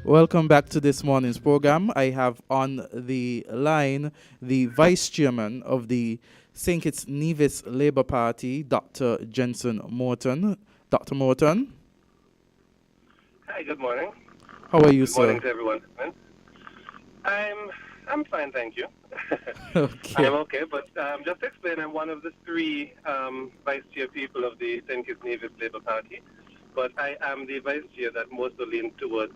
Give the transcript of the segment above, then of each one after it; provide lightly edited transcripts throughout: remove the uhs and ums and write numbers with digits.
Welcome back to this morning's program. I have on the line the Vice Chairman of the St. Kitts Nevis Labour Party, Dr. Jensen Morton. Dr. Morton, Hi, good morning. how are you, Good morning sir? to everyone. I'm I'm fine, thank you. I'm Okay. okay, but just to explain, I'm one of the three vice chair people of the St. Kitts Nevis Labour Party, but I am the vice chair that mostly leans towards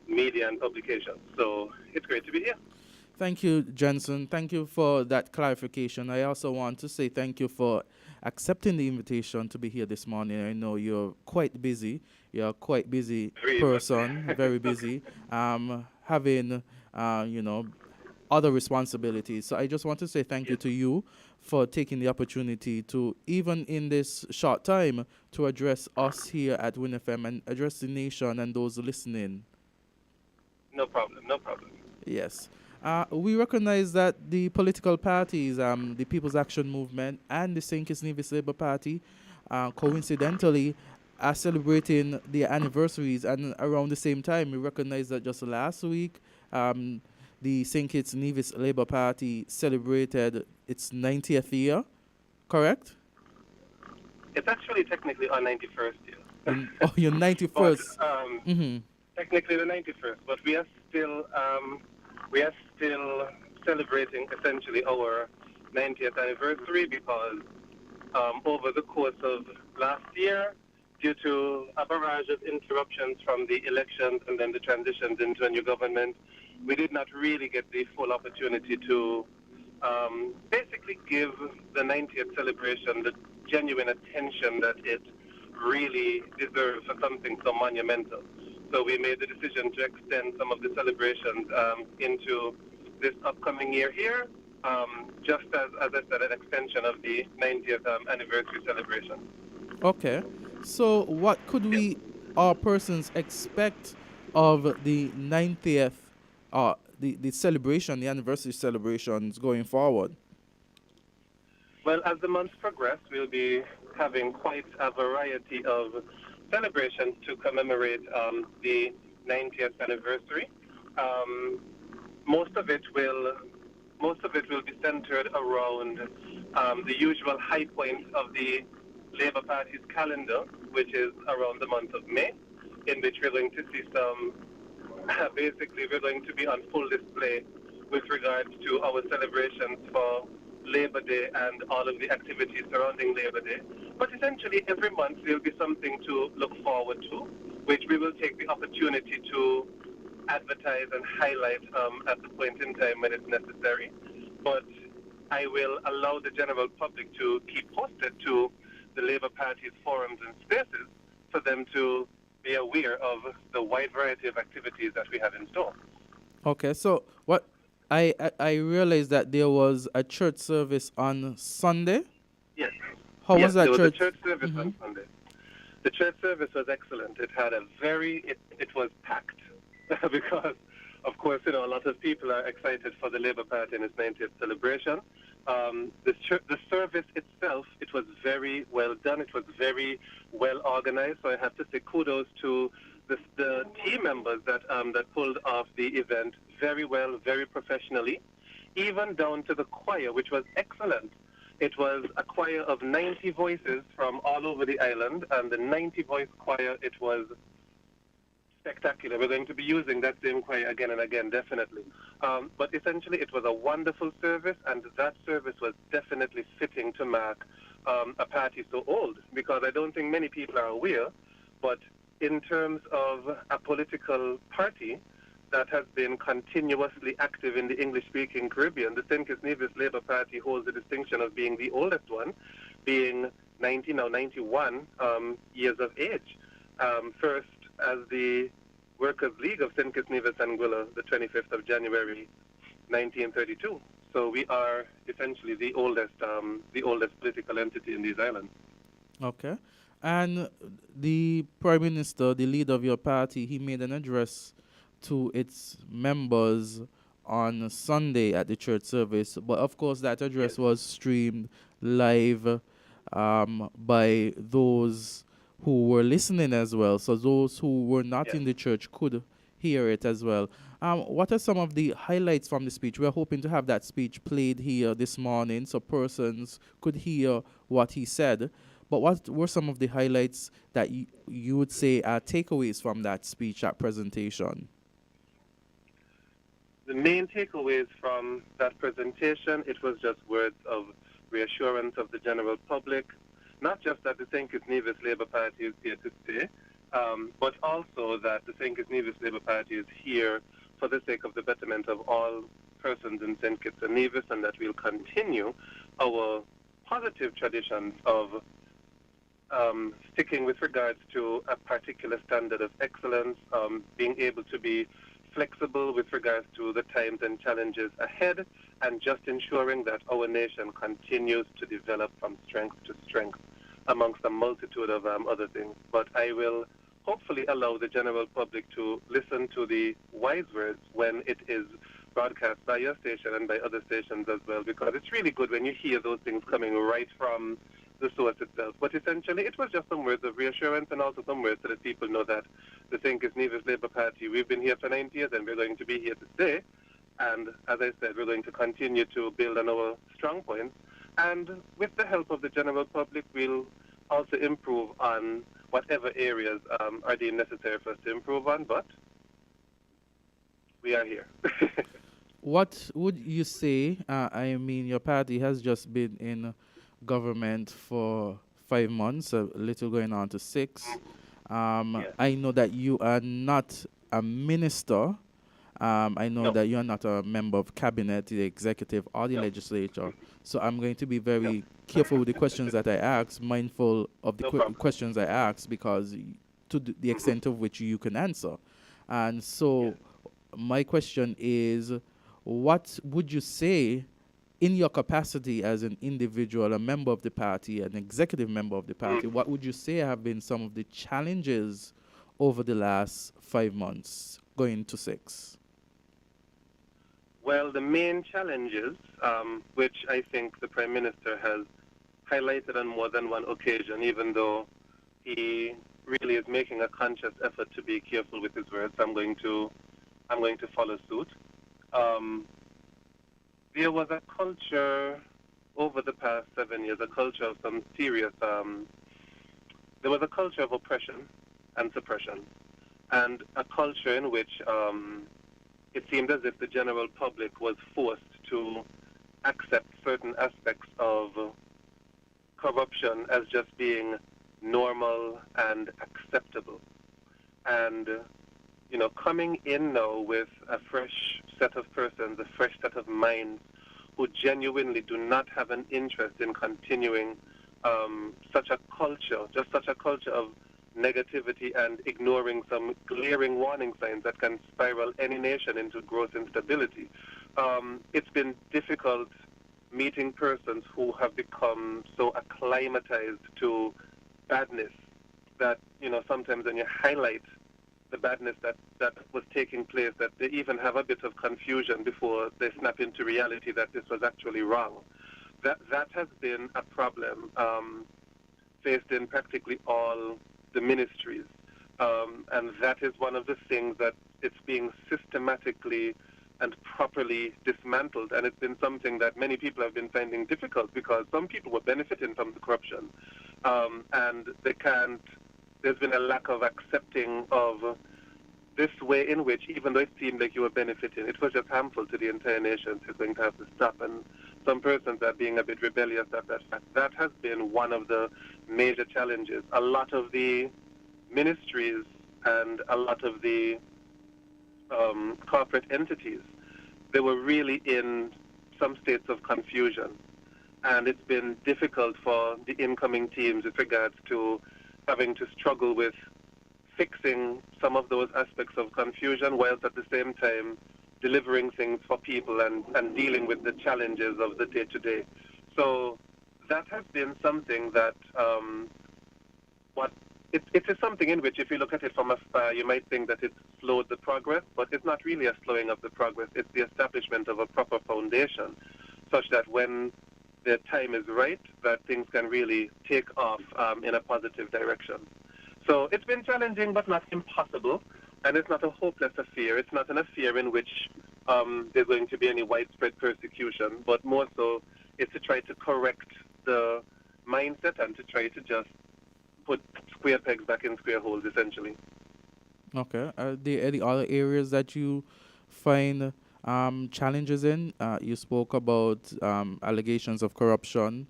media and publications. So it's great to be here. Thank you, Jensen. Thank you for that clarification. I also want to say thank you for accepting the invitation to be here this morning. I know you're quite busy. You're a quite busy Three, but person, very busy, having, you know, other responsibilities. So I just want to say thank you yes, to you for taking the opportunity to, even in this short time, to address us here at WINNFM and address the nation and those listening. no problem, no problem. Yes. We recognize that the political parties, the People's Action Movement and the St. Kitts Nevis Labour Party, coincidentally, are celebrating their anniversaries. And around the same time, we recognize that just last week, um, the St. Kitts Nevis Labour Party celebrated its 90th year, correct? It's actually technically our 91st year, Your but 91st. Mm-hmm. technically the 91st, but we are still celebrating essentially our 90th anniversary because over the course of last year, due to a barrage of interruptions from the elections and then the transitions into a new government, we did not really get the full opportunity to basically give the 90th celebration the genuine attention that it really deserves for something so monumental. So we made the decision to extend some of the celebrations into this upcoming year here, just as I said, an extension of the 90th anniversary celebration. Okay. So what could Yes. we our persons expect of the 90th the celebration, the anniversary celebrations going forward? Well, as the months progress, we'll be having quite a variety of celebrations to commemorate the 90th anniversary. Um, most of it will most of it will be centered around the usual high points of the Labour Party's calendar, which is around the month of May, in which we're going to see some, basically we're going to be on full display with regards to our celebrations for Labor Day and all of the activities surrounding Labor Day. But essentially every month there'll be something to look forward to, which we will take the opportunity to advertise and highlight at the point in time when it's necessary. But I will allow the general public to keep posted to the Labour Party's forums and spaces for them to be aware of the wide variety of activities that we have in store. Okay. So what I realized that there was a church service on Sunday. Yes. How Yes, was there that was a church? church service Mm-hmm. on Sunday. The church service was excellent. It had it was packed because, of course, a lot of people are excited for the Labour Party and its 90th celebration. The service itself, it was very well done. It was very well organized. So I have to say kudos to the team members that pulled off the event very well, very professionally, even down to the choir, which was excellent. It was a choir of 90 voices from all over the island, and the 90-voice choir, it was spectacular. We're going to be using that same choir again and again, definitely. But essentially, it was a wonderful service, and that service was definitely fitting to mark a party so old, because I don't think many people are aware, but in terms of a political party that has been continuously active in the English-speaking Caribbean, the St. Kitts Nevis Labour Party holds the distinction of being the oldest one, being 90, now 91 years of age. First, as the Workers' League of St. Kitts Nevis Anguilla, the 25th of January, 1932. So we are essentially the oldest political entity in these islands. Okay. And the Prime Minister, the leader of your party, he made an address to its members on Sunday at the church service. But of course, that Yes, address was streamed live by those who were listening as well. So those who were not yes. in the church could hear it as well. What are some of the highlights from the speech? We're hoping to have that speech played here this morning so persons could hear what he said. But what were some of the highlights that you would say are takeaways from that speech, that presentation? The main takeaways from that presentation, it was just words of reassurance of the general public, not just that the St. Kitts Nevis Labour Party is here to stay, but also that the St. Kitts Nevis Labour Party is here for the sake of the betterment of all persons in St. Kitts and Nevis, and that we'll continue our positive traditions of sticking with regards to a particular standard of excellence, being able to be flexible with regards to the times and challenges ahead, and just ensuring that our nation continues to develop from strength to strength amongst a multitude of other things. But I will hopefully allow the general public to listen to the wise words when it is broadcast by your station and by other stations as well, because it's really good when you hear those things coming right from the source itself. But essentially, it was just some words of reassurance and also some words so that people know that the St. Kitts Nevis Labour Party, we've been here for 90 years and we're going to be here to stay. And as I said, we're going to continue to build on our strong points. And with the help of the general public, we'll also improve on whatever areas are deemed necessary for us to improve on. But we are here. What would you say? I mean, your party has just been in government for 5 months, a little going on to 6. Yes. I know that you are not a minister. I know No. that you are not a member of cabinet, the executive, or the No. legislature. So I'm going to be very No. careful with the questions that I ask, mindful of the No problem. questions I ask, because to the extent of which you can answer. And so Yes. my question is, what would you say in your capacity as an individual, a member of the party, an executive member of the party, what would you say have been some of the challenges over the last 5 months going to 6? Well, the main challenges, which I think the Prime Minister has highlighted on more than one occasion, even though he really is making a conscious effort to be careful with his words, I'm going to follow suit. There was a culture over the past 7 years, a culture of some serious, there was a culture of oppression and suppression, and a culture in which it seemed as if the general public was forced to accept certain aspects of corruption as just being normal and acceptable. And, coming in now with a fresh set of persons, a fresh set of minds who genuinely do not have an interest in continuing such a culture of negativity and ignoring some glaring warning signs that can spiral any nation into gross instability. It's been difficult meeting persons who have become so acclimatized to badness that, sometimes when you highlight the badness that was taking place, that they even have a bit of confusion before they snap into reality that this was actually wrong. That has been a problem faced in practically all the ministries. And that is one of the things that it's being systematically and properly dismantled. And it's been something that many people have been finding difficult because some people were benefiting from the corruption. And there's been a lack of accepting of this way in which, even though it seemed like you were benefiting, it was just harmful to the entire nation. So you're going to have to stop. And some persons are being a bit rebellious at that fact. That has been one of the major challenges. A lot of the ministries and a lot of the corporate entities, they were really in some states of confusion. And it's been difficult for the incoming teams with regards to having to struggle with fixing some of those aspects of confusion whilst at the same time delivering things for people and dealing with the challenges of the day-to-day. So that has been something that it is something in which, if you look at it from afar, you might think that it's slowed the progress, but it's not really a slowing of the progress. It's the establishment of a proper foundation such that when the time is right, that things can really take off in a positive direction. So it's been challenging, but not impossible. And it's not a hopeless affair. It's not an affair in which there's going to be any widespread persecution, but more so it's to try to correct the mindset and to try to just put square pegs back in square holes, essentially. Okay. Are there any other areas that you find challenges in? You spoke about allegations of corruption.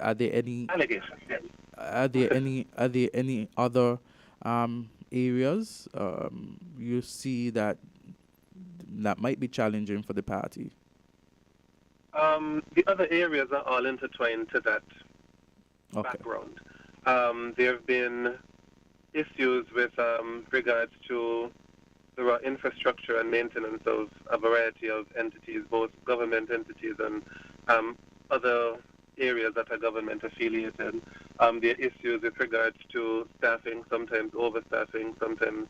Are there any Allegations, yes. are there any other areas you see that might be challenging for the party? The other areas are all intertwined to that Okay. background. There have been issues with regards to the infrastructure and maintenance of a variety of entities, both government entities and other areas that are government affiliated. There are issues with regards to staffing, sometimes overstaffing, sometimes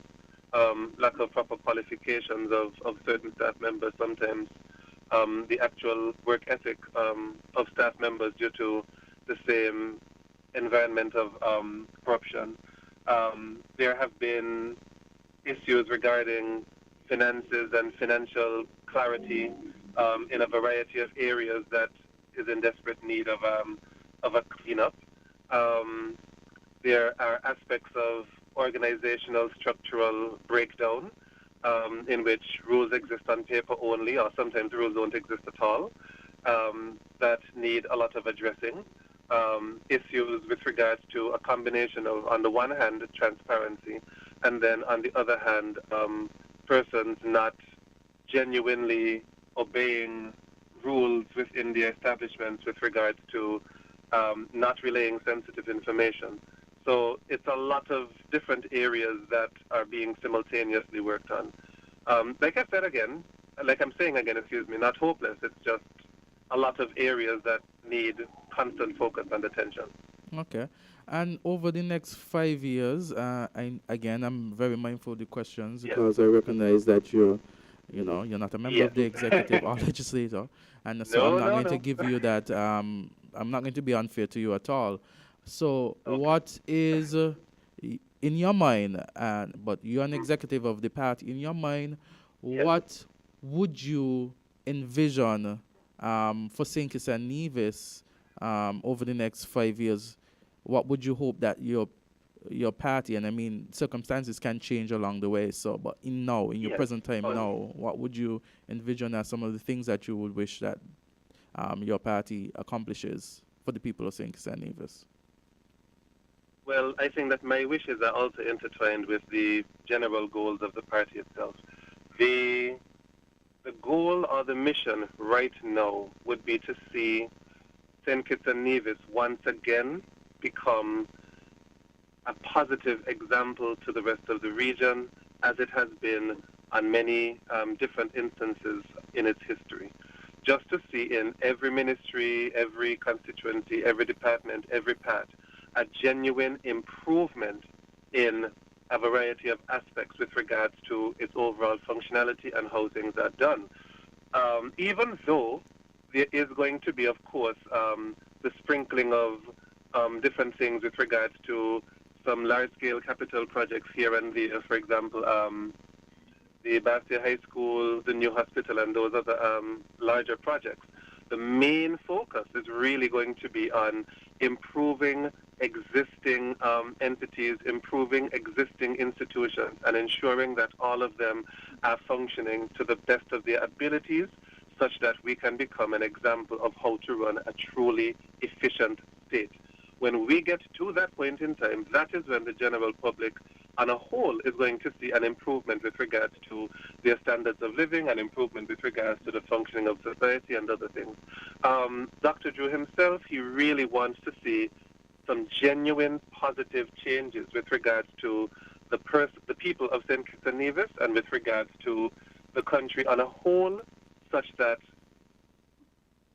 lack of proper qualifications of certain staff members, sometimes the actual work ethic of staff members due to the same environment of corruption. There have been issues regarding finances and financial clarity in a variety of areas that is in desperate need of a cleanup. There are aspects of organizational structural breakdown in which rules exist on paper only, or sometimes rules don't exist at all, that need a lot of addressing. Issues with regards to a combination of, on the one hand, transparency, and then on the other hand, persons not genuinely obeying rules within the establishments with regards to not relaying sensitive information. So it's a lot of different areas that are being simultaneously worked on. Like I said again, like I'm saying again, excuse me, not hopeless. It's just a lot of areas that need constant focus and attention. Okay. And over the next 5 years, I'm very mindful of the questions Yes. because I recognize that you're not a member Yes. of the executive or legislator, and so I'm No, not no, going to no. give you that. I'm not going to be unfair to you at all. So, Okay. what is in your mind? But you're an executive of the party. In your mind, Yes. what would you envision for St. Kitts and Nevis over the next 5 years? What would you hope that your party, and I mean circumstances can change along the way, so but in your Yes. present time Oh, now, what would you envision as some of the things that you would wish that your party accomplishes for the people of St. Kitts and Nevis? well, I think that my wishes are also intertwined with the general goals of the party itself. The the goal or the mission right now would be to see St. Kitts and Nevis once again become a positive example to the rest of the region, as it has been on many different instances in its history. Just to see in every ministry, every constituency, every department, every part, a genuine improvement in a variety of aspects with regards to its overall functionality and how things are done. Even though there is going to be, of course, the sprinkling of different things with regards to some large-scale capital projects here and there, for example, the Bastia High School, the new hospital, and those other larger projects. The main focus is really going to be on improving existing entities, improving existing institutions, and ensuring that all of them are functioning to the best of their abilities, such that we can become an example of how to run a truly efficient state. When we get to that point in time, that is when the general public on a whole is going to see an improvement with regards to their standards of living, an improvement with regards to the functioning of society and other things. Dr. Drew himself, he really wants to see some genuine positive changes with regards to the people of St. Kitts and Nevis and with regards to the country on a whole, such that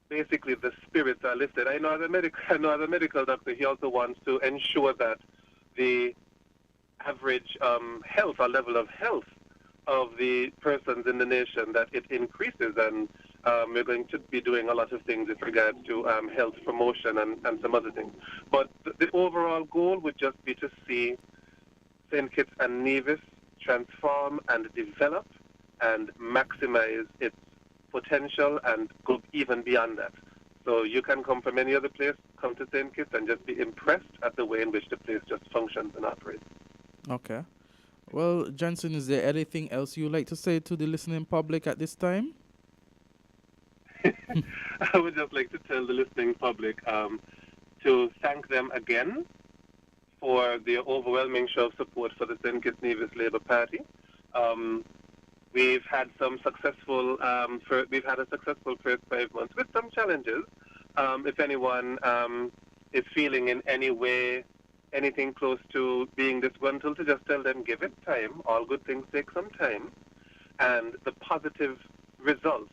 basically the spirits are lifted. I know as a medical doctor, he also wants to ensure that the average health or level of health of the persons in the nation, that it increases, and we're going to be doing a lot of things with regards to health promotion and some other things. But the overall goal would just be to see St. Kitts and Nevis transform and develop and maximize its potential and go even beyond that. So you can come from any other place, come to St. Kitts and just be impressed at the way in which the place just functions and operates. Okay. Well, Johnson, is there anything else you'd like to say to the listening public at this time? I would just like to tell the listening public to thank them again for their overwhelming show of support for the St. Kitts Nevis Labour Party. We've had some successful, we've had a successful first 5 months with some challenges. If anyone is feeling in any way anything close to being disgruntled, to just tell them, give it time. All good things take some time. And the positive results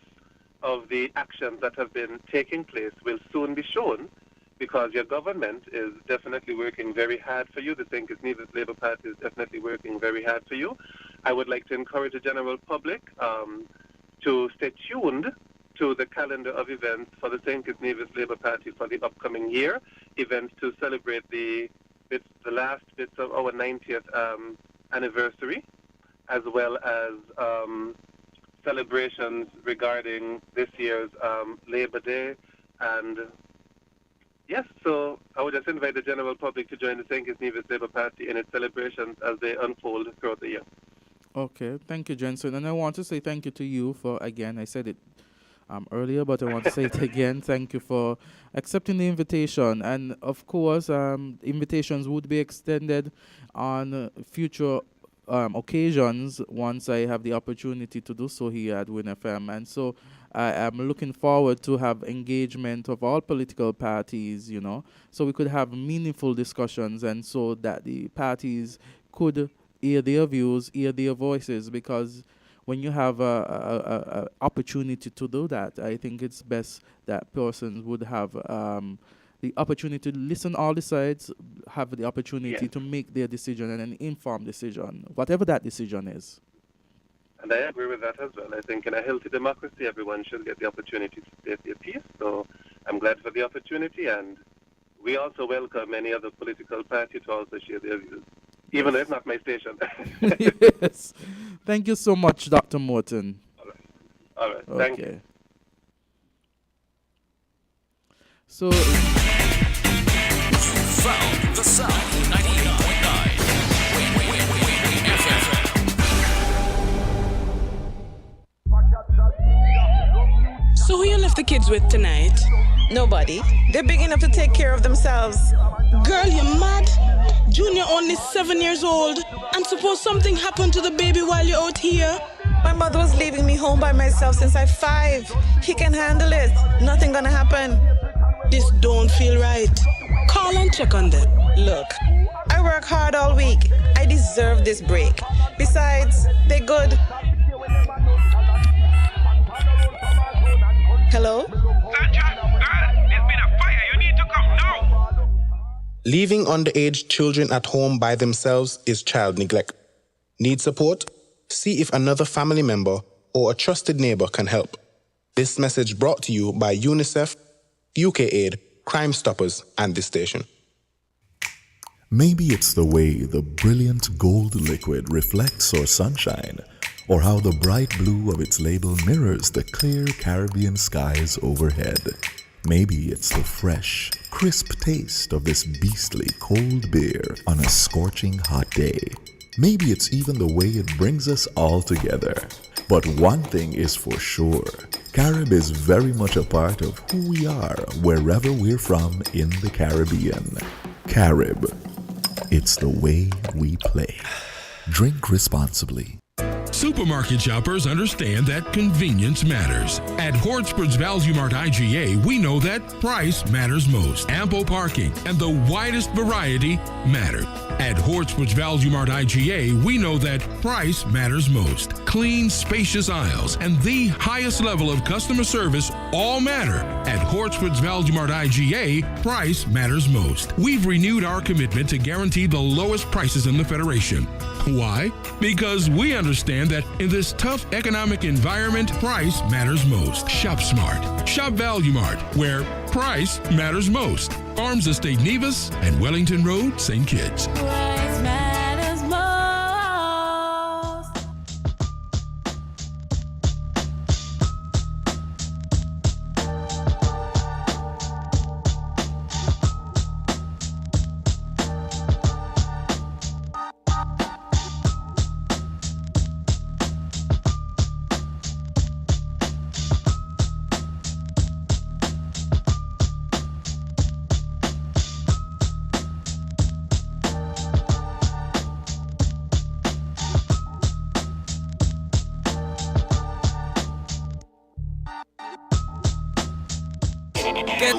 of the actions that have been taking place will soon be shown, because your government is definitely working very hard for you. The St. Kitts Nevis Labour Party is definitely working very hard for you. I would like to encourage the general public to stay tuned to the calendar of events for the St. Kitts Nevis Labour Party for the upcoming year, events to celebrate the last bits of our 90th anniversary, as well as celebrations regarding this year's Labor Day. And yes, so I would just invite the general public to join the St. Kitts Nevis Labour Party in its celebrations as they unfold throughout the year. Okay, thank you, Jensen. And I want to say thank you to you for, again, I said it earlier, but I want to say it again. Thank you for accepting the invitation. And of course, invitations would be extended on future occasions once I have the opportunity to do so here at Win FM. And so I am looking forward to have engagement of all political parties, you know, so we could have meaningful discussions, and so that the parties could hear their views, hear their voices, because when you have a opportunity to do that, I think it's best that persons would have the opportunity to listen all the sides, have the opportunity to make their decision, and an informed decision, whatever that decision is. And I agree with that as well. I think in a healthy democracy, everyone should get the opportunity to state their piece. So I'm glad for the opportunity, and we also welcome any other political party to also share their views, even though it's not my station. Yes. Thank you so much, Dr. Morton. All right. Thank you. So, found the sound 98.9 FM. So who you left the kids with tonight? Nobody. They're big enough to take care of themselves. Girl, you mad? Junior only 7 years old. And suppose something happened to the baby while you're out here? My mother was leaving me home by myself since I'm 5. He can handle it. Nothing gonna happen. This don't feel right. Call and check on them. Look, I work hard all week. I deserve this break. Besides, they're good. Hello? Sandra, girl, there's been a fire. You need to come now. Leaving underage children at home by themselves is child neglect. Need support? See if another family member or a trusted neighbor can help. This message brought to you by UNICEF, UKAID, Crime Stoppers, and this station. Maybe it's the way the brilliant gold liquid reflects our sunshine, or how the bright blue of its label mirrors the clear Caribbean skies overhead. Maybe it's the fresh, crisp taste of this beastly cold beer on a scorching hot day. Maybe it's even the way it brings us all together. But one thing is for sure, Carib is very much a part of who we are wherever we're from in the Caribbean. Carib, it's the way we play. Drink responsibly. Supermarket shoppers understand that convenience matters. At Hortspur's Value Mart IGA, we know that price matters most. Ample parking and the widest variety matter. At Hortspur's Value Mart IGA, we know that price matters most. Clean, spacious aisles and the highest level of customer service all matter. At Hortspur's Value Mart IGA, price matters most. We've renewed our commitment to guarantee the lowest prices in the Federation. Why? Because we understand that in this tough economic environment, price matters most. Shop smart. Shop Value Mart, where price matters most. Farms Estate Nevis and Wellington Road, St. Kitts. Price matters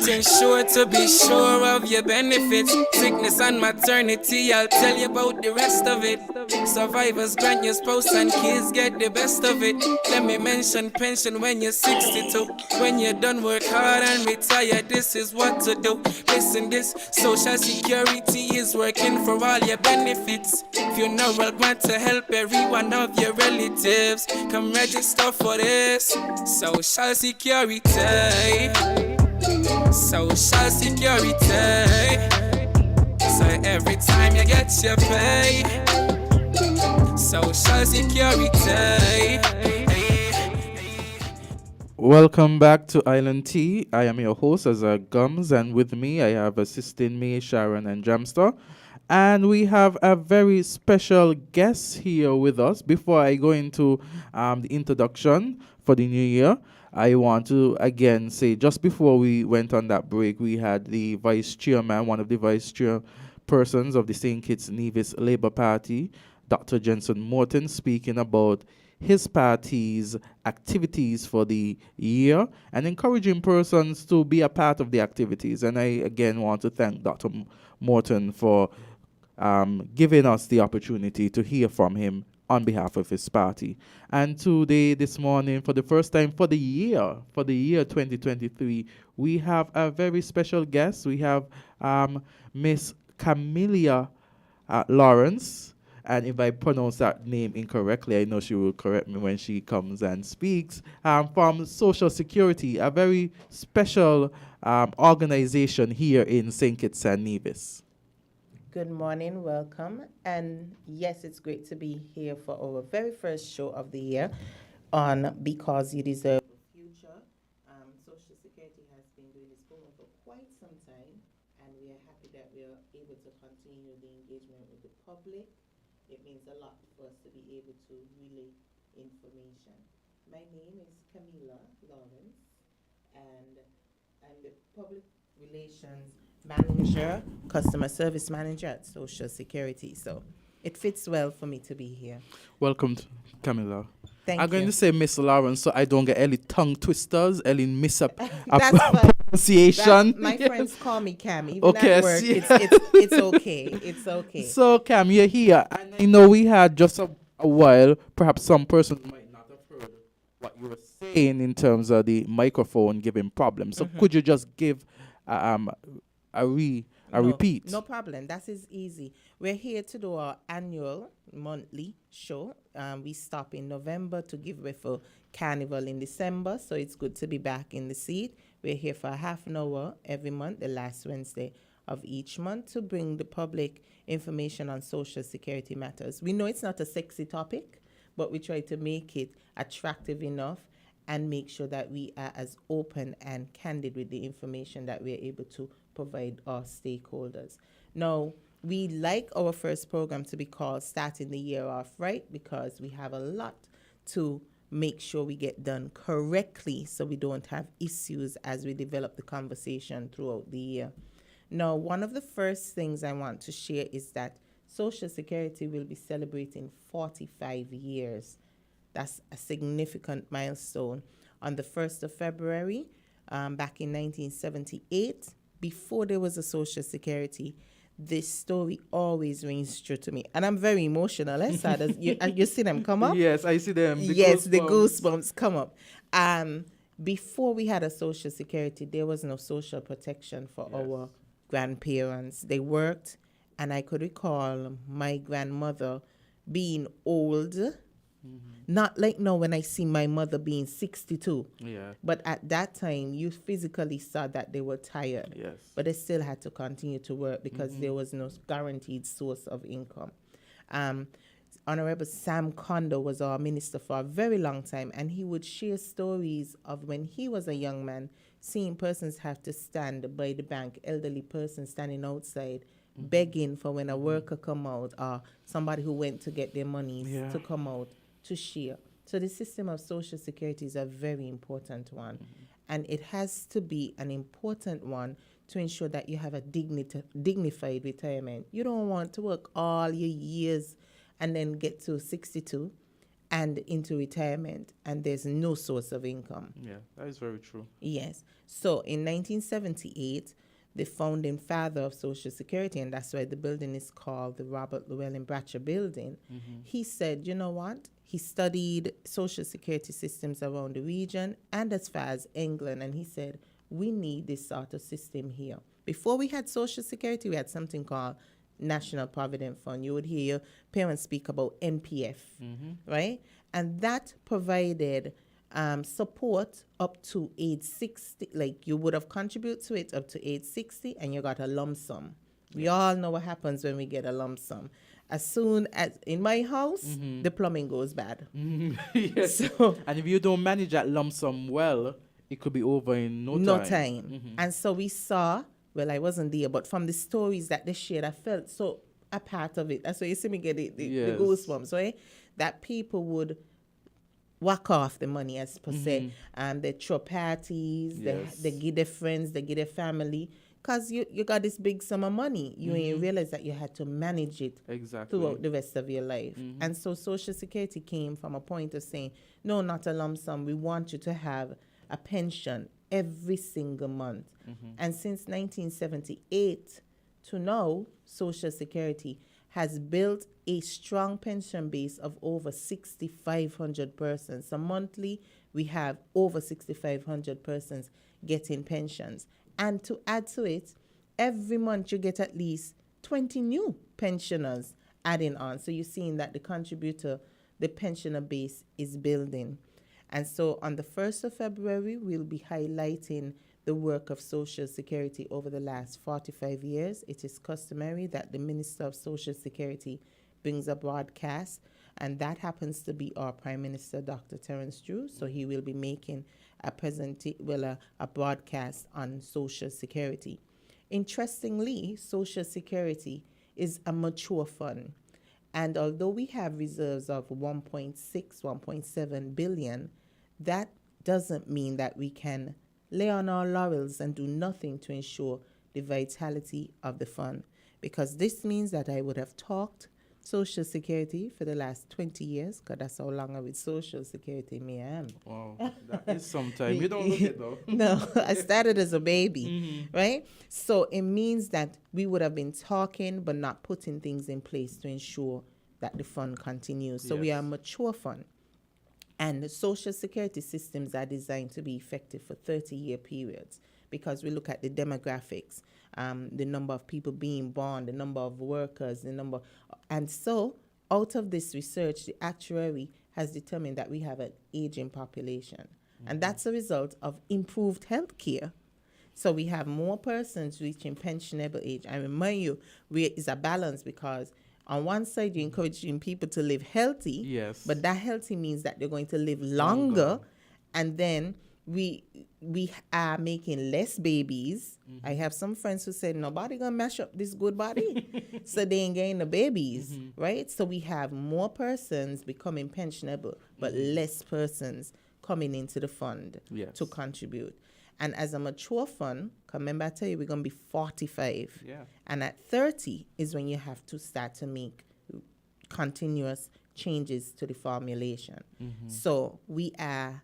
Health insured to be sure of your benefits. Sickness and maternity, I'll tell you about the rest of it. Survivors grant your spouse and kids get the best of it. Let me mention pension when you're 62. When you're done work hard and retire, this is what to do. Listen, this social security is working for all your benefits. Funeral grant to help every one of your relatives. Come register for this. Social security. Social security. So every time you get your pay. Social security. Welcome back to Island Tea. I am your host, Azard Gumbs, and with me I have assisting me, Sharon and Jamster. And we have a very special guest here with us. Before I go into the introduction for the new year, I want to again say, just before we went on that break, we had the vice chairman, one of the vice chairpersons of the St. Kitts Nevis Labour Party, Dr. Jensen Morton, speaking about his party's activities for the year and encouraging persons to be a part of the activities. And I again want to thank Dr. Morton for giving us the opportunity to hear from him on behalf of his party. And today, this morning, for the first time for the year 2023, we have a very special guest. We have Miss Camilla Lawrence. And if I pronounce that name incorrectly, I know she will correct me when she comes and speaks, from Social Security, a very special organization here in St. Kitts and Nevis. Good morning, welcome. And yes, it's great to be here for our very first show of the year on Because You Deserve a Future. Social Security has been doing this program for quite some time, and we are happy that we are able to continue the engagement with the public. It means a lot for us to be able to relay information. My name is Camilla Lawrence, and I'm the Public Relations Manager, Customer Service Manager at Social Security. So it fits well for me to be here. Welcome, Camilla. Thank I'm you. going to say Miss Lawrence so I don't get any tongue twisters, any That's fine. pronunciation. My Yes. friends call me Cam. Even Okay, at work, yeah. it's okay. It's okay. So, Cam, you're here. And I know we had just a while, perhaps some persons might not have heard what you were saying in terms of the microphone giving problems. So could you just give a repeat? No problem. That is easy. We're here to do our annual monthly show. We stop in November to give way for Carnival in December, so it's good to be back in the seat. We're here for a half an hour every month, the last Wednesday of each month, to bring the public information on Social Security matters. We know it's not a sexy topic, but we try to make it attractive enough and make sure that we are as open and candid with the information that we're able to provide our stakeholders. Now, we like our first program to be called Starting the Year Off Right, because we have a lot to make sure we get done correctly so we don't have issues as we develop the conversation throughout the year. Now, one of the first things I want to share is that Social Security will be celebrating 45 years. That's a significant milestone. On the 1st of February, back in 1978, before there was a Social Security, this story always rings true to me. And I'm very emotional. You see them come up? Yes, I see them. The goosebumps come up. Before we had a Social Security, there was no social protection for our grandparents. They worked, and I could recall my grandmother being old. Not like now when I see my mother being 62. Yeah. But at that time, you physically saw that they were tired. Yes. But they still had to continue to work because there was no guaranteed source of income. Honorable Sam Kondo was our minister for a very long time, and he would share stories of when he was a young man, seeing persons have to stand by the bank, elderly persons standing outside, begging for when a worker come out or somebody who went to get their money to come out to share. So the system of Social Security is a very important one. And it has to be an important one to ensure that you have a dignified retirement. You don't want to work all your years and then get to 62 and into retirement, and there's no source of income. Yeah, that is very true. Yes. So in 1978, the founding father of Social Security, and that's why the building is called the Robert Llewellyn Bratcher Building, he said, you know what? He studied Social Security systems around the region and as far as England, and he said, we need this sort of system here. Before we had Social Security, we had something called National Provident Fund. You would hear your parents speak about NPF, right? And that provided support up to age 60. Like, you would have contributed to it up to age 60, and you got a lump sum. We all know what happens when we get a lump sum. As soon as, in my house, the plumbing goes bad. Yes. So, and if you don't manage that lump sum well, it could be over in no time. And so we saw, well, I wasn't there, but from the stories that they shared, I felt so a part of it. That's why you see me get the goosebumps, right? That people would whack off the money, as per se. They throw parties, they give their friends, they give their family. Because you got this big sum of money. You ain't realize that you had to manage it throughout the rest of your life. And so Social Security came from a point of saying, no, not a lump sum. We want you to have a pension every single month. And since 1978 to now, Social Security has built a strong pension base of over 6,500 persons. So monthly, we have over 6,500 persons getting pensions. And to add to it, every month you get at least 20 new pensioners adding on. So you're seeing that the pensioner base is building. And so on the 1st of February, we'll be highlighting the work of Social Security over the last 45 years. It is customary that the Minister of Social Security brings a broadcast, and that happens to be our Prime Minister, Dr. Terence Drew. So he will be making a broadcast on Social Security. Interestingly, Social Security is a mature fund. And although we have reserves of 1.6, 1.7 billion, that doesn't mean that we can lay on our laurels and do nothing to ensure the vitality of the fund. Because this means that I would have talked Social Security for the last 20 years, because that's how long I'm with Social Security me I am. Wow, that is some time. You don't look it though. No, I started as a baby, right? So it means that we would have been talking but not putting things in place to ensure that the fund continues. So we are a mature fund. And the Social Security systems are designed to be effective for 30-year periods, because we look at the demographics, the number of people being born, the number of workers, and so out of this research, the actuary has determined that we have an aging population. And that's a result of improved health care. So we have more persons reaching pensionable age. I remind you, it's a balance, because on one side, you're encouraging people to live healthy, but that healthy means that they're going to live longer. And then we are making less babies. I have some friends who said, nobody gonna mash up this good body. So they ain't getting the babies, right? So we have more persons becoming pensionable, but less persons coming into the fund to contribute. And as a mature fund, remember I tell you, we're going to be 45. And at 30 is when you have to start to make continuous changes to the formulation. So we are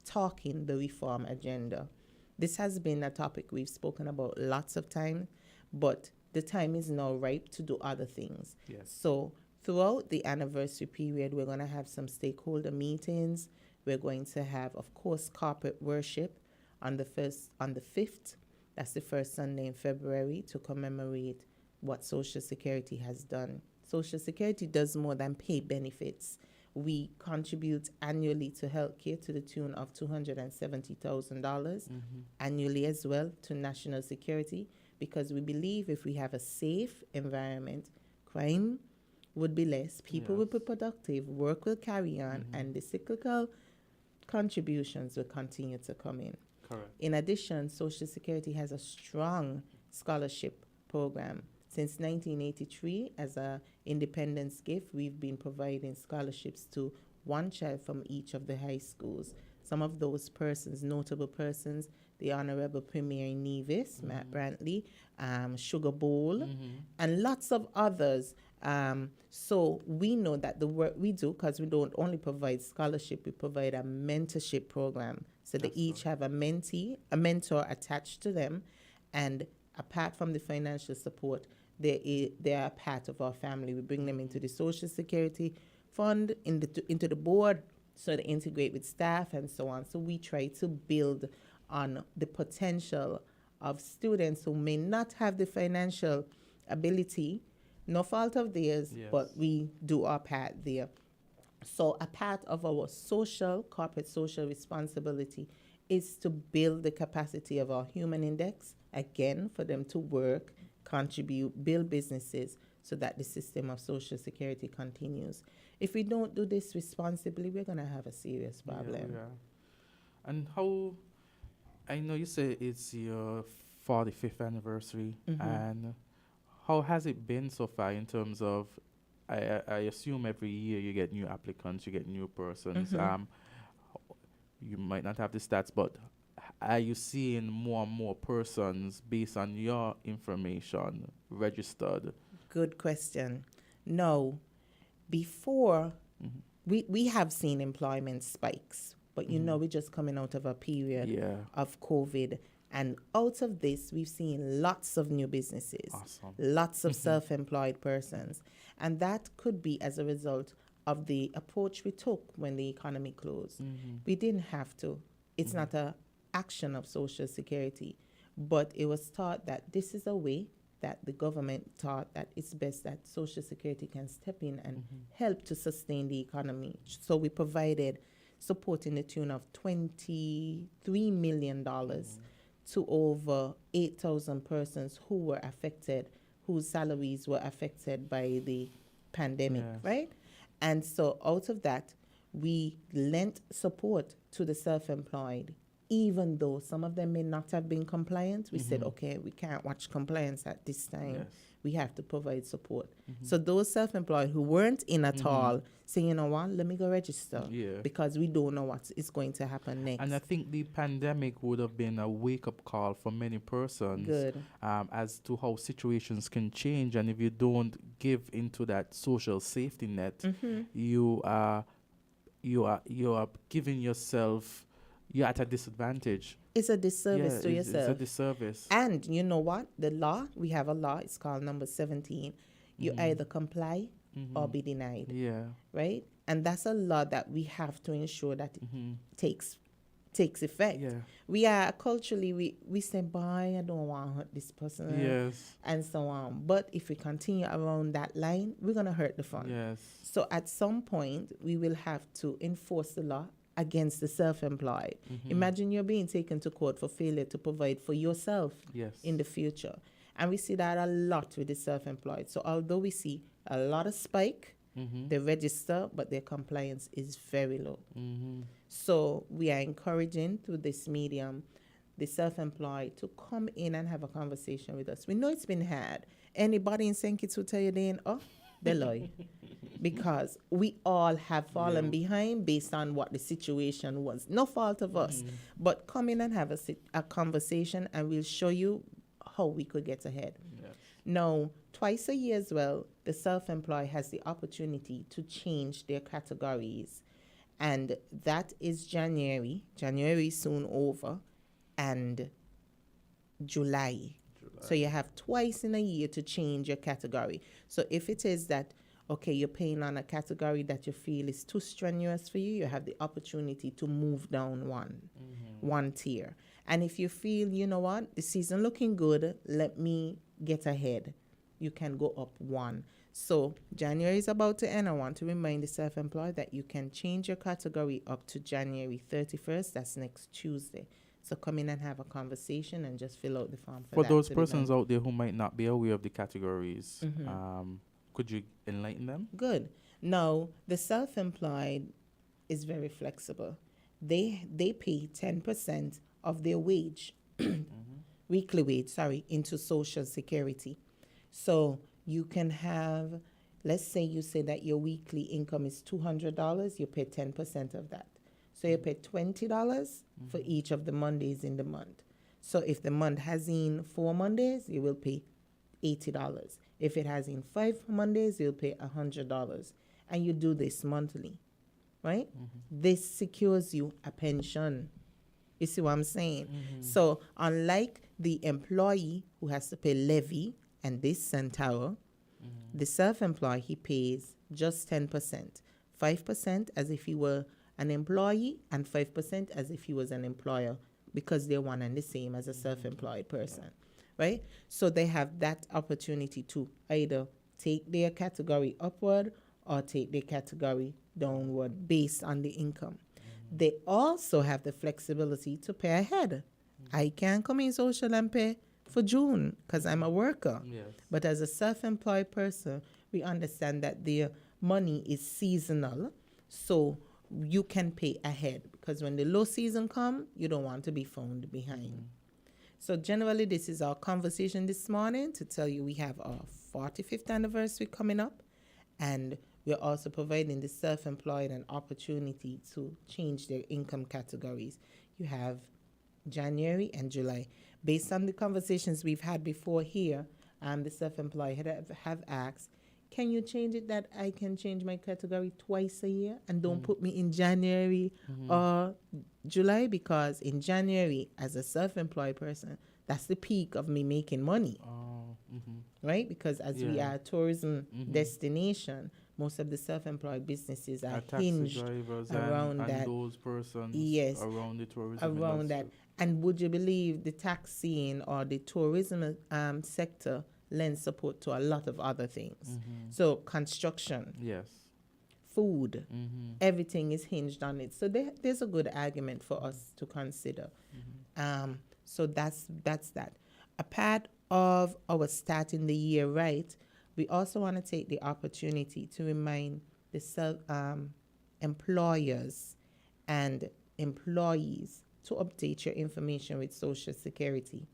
talking the reform agenda. This has been a topic we've spoken about lots of time, but the time is now ripe to do other things. So throughout the anniversary period, we're going to have some stakeholder meetings. We're going to have, of course, corporate worship on the 5th. That's the first Sunday in February, to commemorate what Social Security has done. Social Security does more than pay benefits. We contribute annually to healthcare to the tune of $270,000 annually as well to national security, because we believe if we have a safe environment, crime would be less, people will be productive, work will carry on, and the cyclical contributions will continue to come in. In addition, Social Security has a strong scholarship program. Since 1983, as an independence gift, we've been providing scholarships to one child from each of the high schools. Some of those persons, notable persons, the Honorable Premier Nevis, Matt Brantley, Sugar Bowl, and lots of others. So we know that the work we do, because we don't only provide scholarship, we provide a mentorship program. So they each have a mentor attached to them, and apart from the financial support, they are a part of our family. We bring them into the Social Security Fund, into the board, so they integrate with staff and so on. So we try to build on the potential of students who may not have the financial ability, no fault of theirs, but we do our part there. So a part of our corporate social responsibility is to build the capacity of our human index, again, for them to work, contribute, build businesses, so that the system of Social Security continues. If we don't do this responsibly, we're going to have a serious problem. Yeah. And how, I know you say it's your 45th anniversary, and how has it been so far in terms of, I assume every year you get new applicants, you get new persons. You might not have the stats, but are you seeing more and more persons based on your information registered? Good question. No. Before, we have seen employment spikes, but we're just coming out of a period of COVID. And out of this, we've seen lots of new businesses, lots of self-employed persons. And that could be as a result of the approach we took when the economy closed. We didn't have to. It's not an action of Social Security, but it was thought that this is a way that the government thought that it's best that Social Security can step in and help to sustain the economy. So we provided support in the tune of $23 million to over 8,000 persons who were affected, whose salaries were affected by the pandemic, right? And so out of that, we lent support to the self-employed, even though some of them may not have been compliant. We said, okay, we can't watch compliance at this time. We have to provide support. So those self-employed who weren't in at all say, you know what, let me go register because we don't know what is going to happen next. And I think the pandemic would have been a wake-up call for many persons as to how situations can change. And if you don't give into that social safety net, you are giving yourself, you're at a disadvantage. It's a disservice to yourself. It's a disservice. And you know what? The law, we have a law, it's called number 17. You either comply or be denied. Right? And that's a law that we have to ensure that it takes effect. We are culturally, we say, boy, I don't want to hurt this person. And so on. But if we continue around that line, we're going to hurt the fund. So at some point, we will have to enforce the law against the self-employed. Imagine you're being taken to court for failure to provide for yourself in the future. And we see that a lot with the self-employed. So although we see a lot of spike, they register, but their compliance is very low. So we are encouraging through this medium the self-employed to come in and have a conversation with us. We know it's been had. Anybody in St. Kitts will tell you then, they lie. Because we all have fallen behind based on what the situation was. No fault of us. But come in and have a conversation, and we'll show you how we could get ahead. Now, twice a year as well, the self-employed has the opportunity to change their categories. And that is January. January is soon over. And July. So you have twice in a year to change your category. So if it is that, okay, you're paying on a category that you feel is too strenuous for you, you have the opportunity to move down one tier. And if you feel, you know what, the season looking good, let me get ahead, you can go up one. So January is about to end. I want to remind the self-employed that you can change your category up to January 31st. That's next Tuesday. So come in and have a conversation and just fill out the form for those persons out there who might not be aware of the categories. Could you enlighten them? Good. Now, the self-employed is very flexible. They pay 10% of their wage, weekly wage, into Social Security. So you can have, let's say you say that your weekly income is $200, you pay 10% of that. So you pay $20 for each of the Mondays in the month. So if the month has in 4 Mondays, you will pay $80. If it has in 5 Mondays, you'll pay $100. And you do this monthly, right? This secures you a pension. You see what I'm saying? So unlike the employee who has to pay levy and this Centauro, the self-employed, he pays just 10%. 5% as if he were an employee and 5% as if he was an employer, because they're one and the same as a self-employed person, right? So they have that opportunity to either take their category upward or take their category downward based on the income. They also have the flexibility to pay ahead. I can come in social and pay for June because I'm a worker. Yes. But as a self-employed person, we understand that their money is seasonal, so you can pay ahead, because when the low season come, you don't want to be found behind. So generally, this is our conversation this morning to tell you we have our 45th anniversary coming up, and we're also providing the self-employed an opportunity to change their income categories. You have January and July. Based on the conversations we've had before here, the self-employed have asked, can you change it that I can change my category twice a year and don't put me in January or July? Because in January, as a self-employed person, that's the peak of me making money, right? Because as we are a tourism destination, most of the self-employed businesses are hinged around that. And those persons around the tourism around industry. that. And would you believe the taxing or the tourism sector lends support to a lot of other things? So construction, food, everything is hinged on it. So there's a good argument for us to consider. So that's that. A part of our starting the year right, we also want to take the opportunity to remind the employers and employees to update your information with Social Security.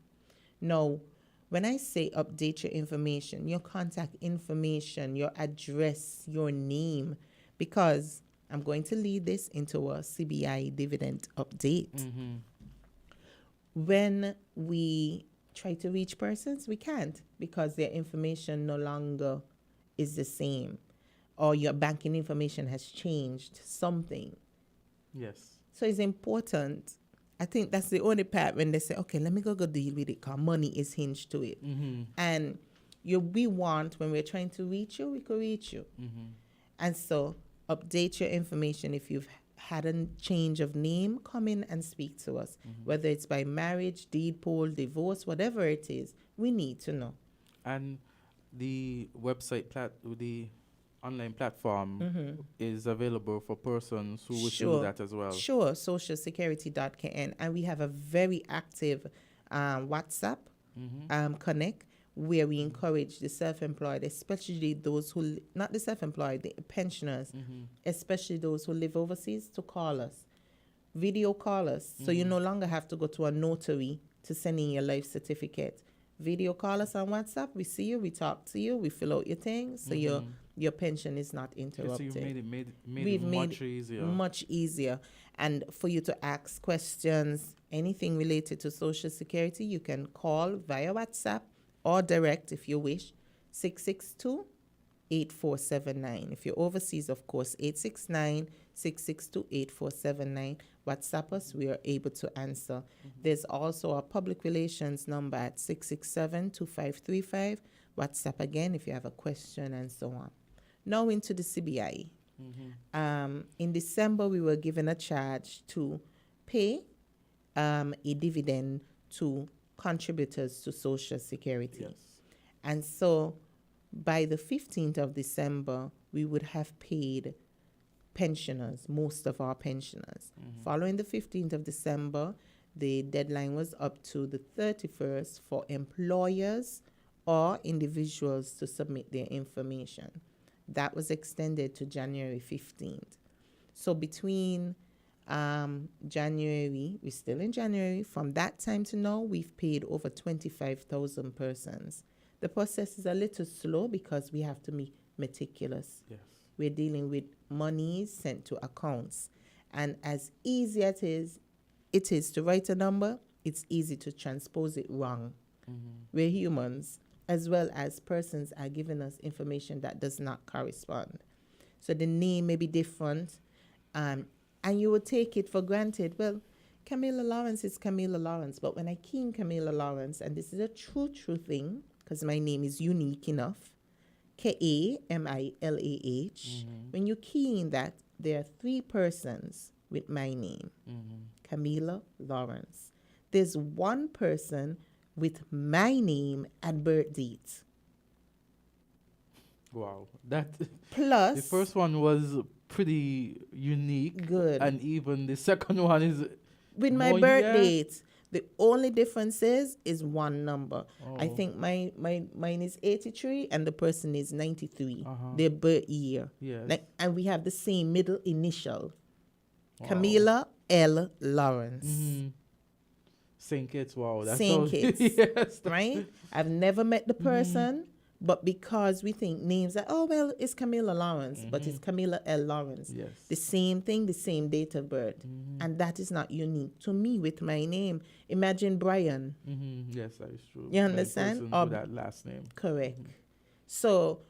Now, when I say update your information, your contact information, your address, your name, because I'm going to lead this into a CBI dividend update. When we try to reach persons, we can't, because their information no longer is the same, or your banking information has changed something. Yes. So it's important. I think that's the only part when they say, okay, let me go deal with it, because money is hinged to it. And we want, when we're trying to reach you, we could reach you. And so update your information. If you've had a change of name, come in and speak to us. Whether it's by marriage, deed poll, divorce, whatever it is, we need to know. And the website, the online platform is available for persons who wish to do that as well. Sure, socialsecurity.kn. And we have a very active WhatsApp connect, where we encourage the self-employed, especially those who, not the self-employed, the pensioners, especially those who live overseas, to call us. Video call us, so you no longer have to go to a notary to send in your life certificate. Video call us on WhatsApp. We see you, we talk to you, we fill out your things, so your pension is not interrupted. So you've made We've it much easier. Much easier. And for you to ask questions, anything related to Social Security, you can call via WhatsApp or direct if you wish, 662-8479. If you're overseas, of course, 869-662-8479. WhatsApp us, we are able to answer. There's also a public relations number at 667-2535. WhatsApp again if you have a question, and so on. Now into the CBI. In December, we were given a charge to pay a dividend to contributors to Social Security. And so by the 15th of December, we would have paid pensioners, most of our pensioners. Following the 15th of December, the deadline was up to the 31st for employers or individuals to submit their information. That was extended to January 15th. So between January, we're still in January, from that time to now, we've paid over 25,000 persons. The process is a little slow because we have to be meticulous. We're dealing with monies sent to accounts. And as easy as it is to write a number, it's easy to transpose it wrong. We're humans. as well as persons are giving us information that does not correspond. So the name may be different, and you would take it for granted. Well, Camilla Lawrence is Camilla Lawrence, but when I key in Camilla Lawrence, and this is a true thing, because my name is unique enough, Kamilah. When you key in that, there are 3 persons with my name, Camilla Lawrence. There's 1 person with my name and birth date. Wow. That Plus, the first one was pretty unique. Good. And even the second one is with my more, birth yeah. date. The only difference is 1 number. I think mine is 83 and the person is 93. Their birth year. Yes. And we have the same middle initial. Wow. Camilla L. Lawrence. St. Kitts, wow. That's St. Kitts. Yes. Right? I've never met the person, but because we think names are, oh, well, it's Camilla Lawrence, but it's Camilla L. Lawrence. Yes. The same thing, the same date of birth. And that is not unique to me with my name. Imagine Brian. Yes, that is true. You understand? With that last name. Correct. So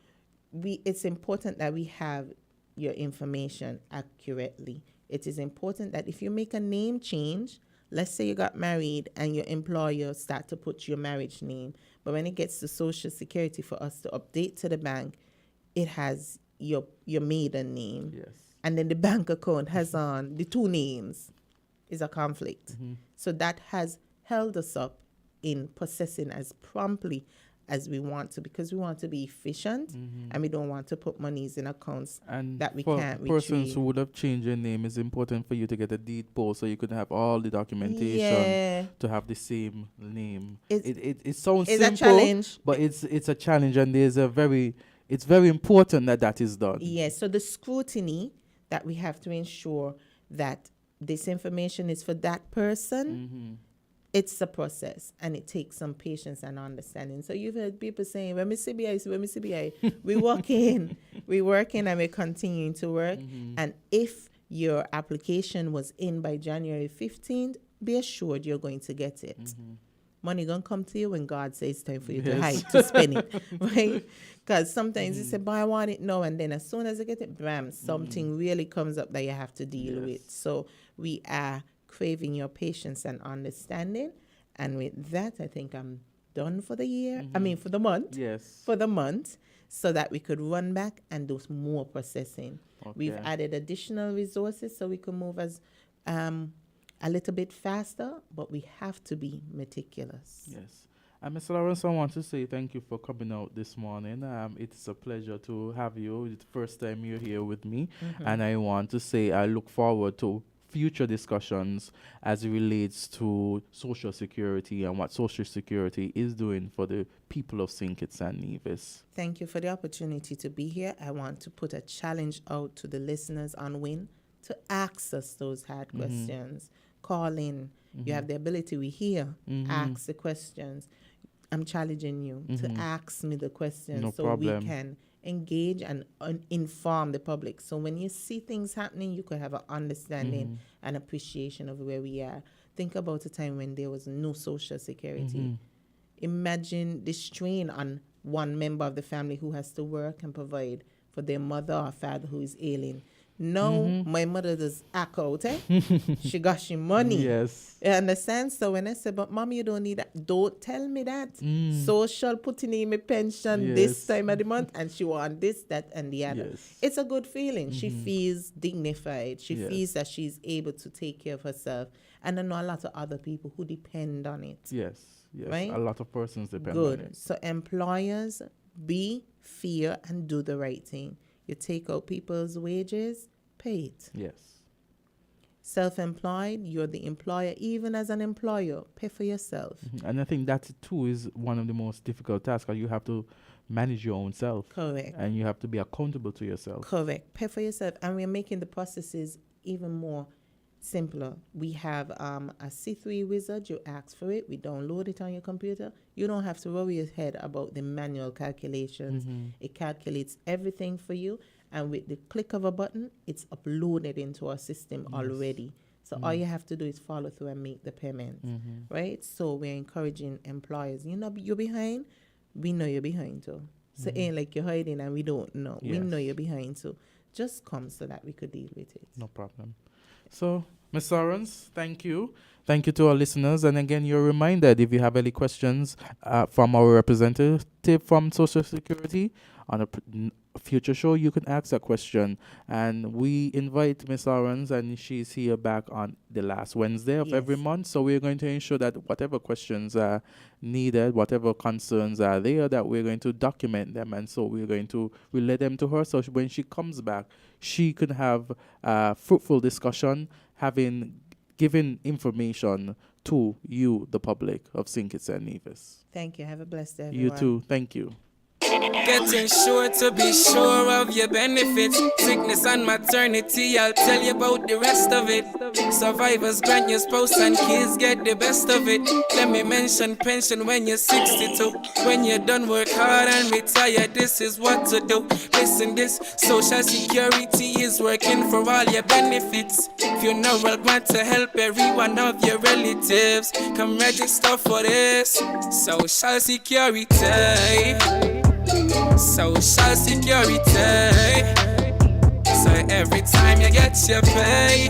it's important that we have your information accurately. It is important that if you make a name change, let's say you got married and your employer start to put your marriage name, but when it gets to Social Security for us to update to the bank, it has your maiden name. Yes. And then the bank account has on the 2 names. Is a conflict. So that has held us up in processing as promptly as we want to, because we want to be efficient and we don't want to put monies in accounts and that we for can't persons retrieve. who would have changed their name, it's important for you to get a deed poll so you could have all the documentation to have the same name. It sounds simple, a challenge, but it's a challenge, and it's very important that is done. Yes, so the scrutiny that we have to ensure that this information is for that person, it's a process, and it takes some patience and understanding. So you've heard people saying, when we CBI, we work in, and we're continuing to work. And if your application was in by January 15th, be assured you're going to get it. Money gonna come to you when God says it's time for you to spend it, right? Because sometimes you say, but I want it now, and then as soon as I get it, bam, something really comes up that you have to deal with. So we are craving your patience and understanding. And with that, I think I'm done for the year. I mean, for the month. Yes. For the month, so that we could run back and do more processing. Okay. We've added additional resources so we can move as a little bit faster, but we have to be meticulous. Yes. And Mr. Lawrence, I want to say thank you for coming out this morning. It's a pleasure to have you. It's the first time you're here with me. And I want to say I look forward to future discussions as it relates to Social Security and what Social Security is doing for the people of St. Kitts and Nevis. Thank you for the opportunity to be here. I want to put a challenge out to the listeners on WIN to ask us those hard questions. Call in. You have the ability, we hear. Ask the questions. I'm challenging you to ask me the questions we can engage and inform the public. So when you see things happening, you could have an understanding and appreciation of where we are. Think about a time when there was no Social Security. Imagine the strain on one member of the family who has to work and provide for their mother or father who is ailing. No, my mother does act out, she got she money. Yes. You understand? So when I say, but mom, you don't need that, don't tell me that. Social putting in my pension this time of the month, and she want this, that, and the other. It's a good feeling. She feels dignified. She feels that she's able to take care of herself. And I know a lot of other people who depend on it. Yes. Right? A lot of persons depend on it. So employers, be fair and do the right thing. You take out people's wages, pay it. Yes. Self-employed, you're the employer. Even as an employer, pay for yourself. And I think that too is one of the most difficult tasks, because you have to manage your own self. Correct. And you have to be accountable to yourself. Correct. Pay for yourself. And we're making the processes even more simpler. We have a C3 wizard. You ask for it. We download it on your computer. You don't have to worry your head about the manual calculations. It calculates everything for you. And with the click of a button, it's uploaded into our system already. So all you have to do is follow through and make the payment, right? So we're encouraging employers, you're behind, we know you're behind too. So ain't like you're hiding and we don't know. We know Yes. you're behind too. Just come so that we could deal with it. No problem. So, Ms. Sorens, thank you. Thank you to our listeners. And again, you're reminded if you have any questions from our representative from Social Security on a future show, you can ask a question. And we invite Ms. Sorens, and she's here back on the last Wednesday of every month. So we're going to ensure that whatever questions are needed, whatever concerns are there, that we're going to document them. And so we're going to relay them to her. So when she comes back, she could have a fruitful discussion, having given information to you, the public of St. Kitts and Nevis. Thank you. Have a blessed day, everyone. You too. Thank you. Getting sure to be sure of your benefits. Sickness and maternity, I'll tell you about the rest of it. Survivors grant your spouse and kids get the best of it. Let me mention pension when you're 62. When you're done work hard and retire, this is what to do. Listen, this Social Security is working for all your benefits. Funeral grant to help every one of your relatives. Come register for this Social Security. Social Security. So every time you get your pay,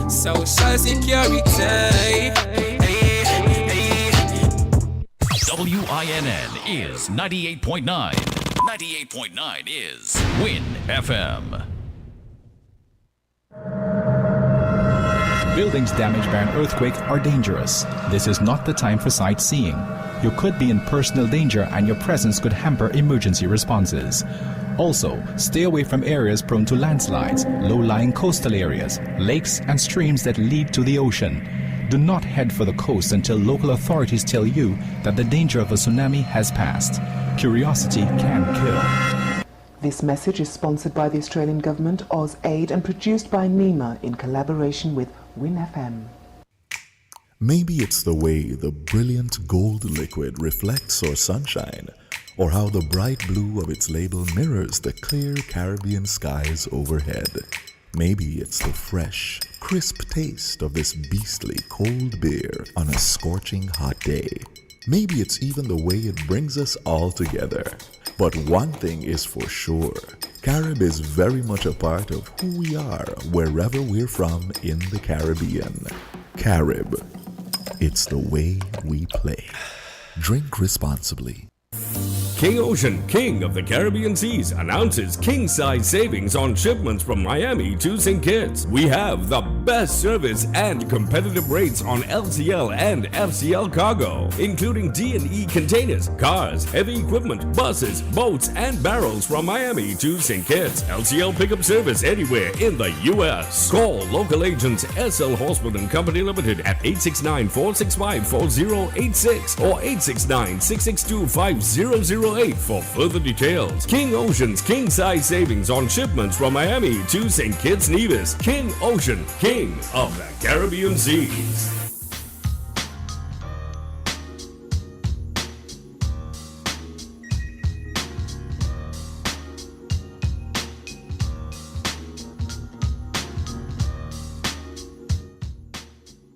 Social Security. WINN is 98.9. 98.9 is Win FM. Buildings damaged by an earthquake are dangerous. This is not the time for sightseeing. You could be in personal danger and your presence could hamper emergency responses. Also, stay away from areas prone to landslides, low-lying coastal areas, lakes and streams that lead to the ocean. Do not head for the coast until local authorities tell you that the danger of a tsunami has passed. Curiosity can kill. This message is sponsored by the Australian Government, AusAid, and produced by NEMA in collaboration with WIN FM. Maybe it's the way the brilliant gold liquid reflects our sunshine, or how the bright blue of its label mirrors the clear Caribbean skies overhead. Maybe it's the fresh, crisp taste of this beastly cold beer on a scorching hot day. Maybe it's even the way it brings us all together. But one thing is for sure, Carib is very much a part of who we are wherever we're from in the Caribbean. Carib. It's the way we play. Drink responsibly. King Ocean, king of the Caribbean seas, announces king-size savings on shipments from Miami to St. Kitts. We have the best service and competitive rates on LCL and FCL cargo, including D&E containers, cars, heavy equipment, buses, boats, and barrels from Miami to St. Kitts. LCL pickup service anywhere in the U.S. Call local agents SL Horseman and Company Limited at 869-465-4086 or 869-662-5008 for further details. King Ocean's king-size savings on shipments from Miami to St. Kitts Nevis. King Ocean, king of the Caribbean seas.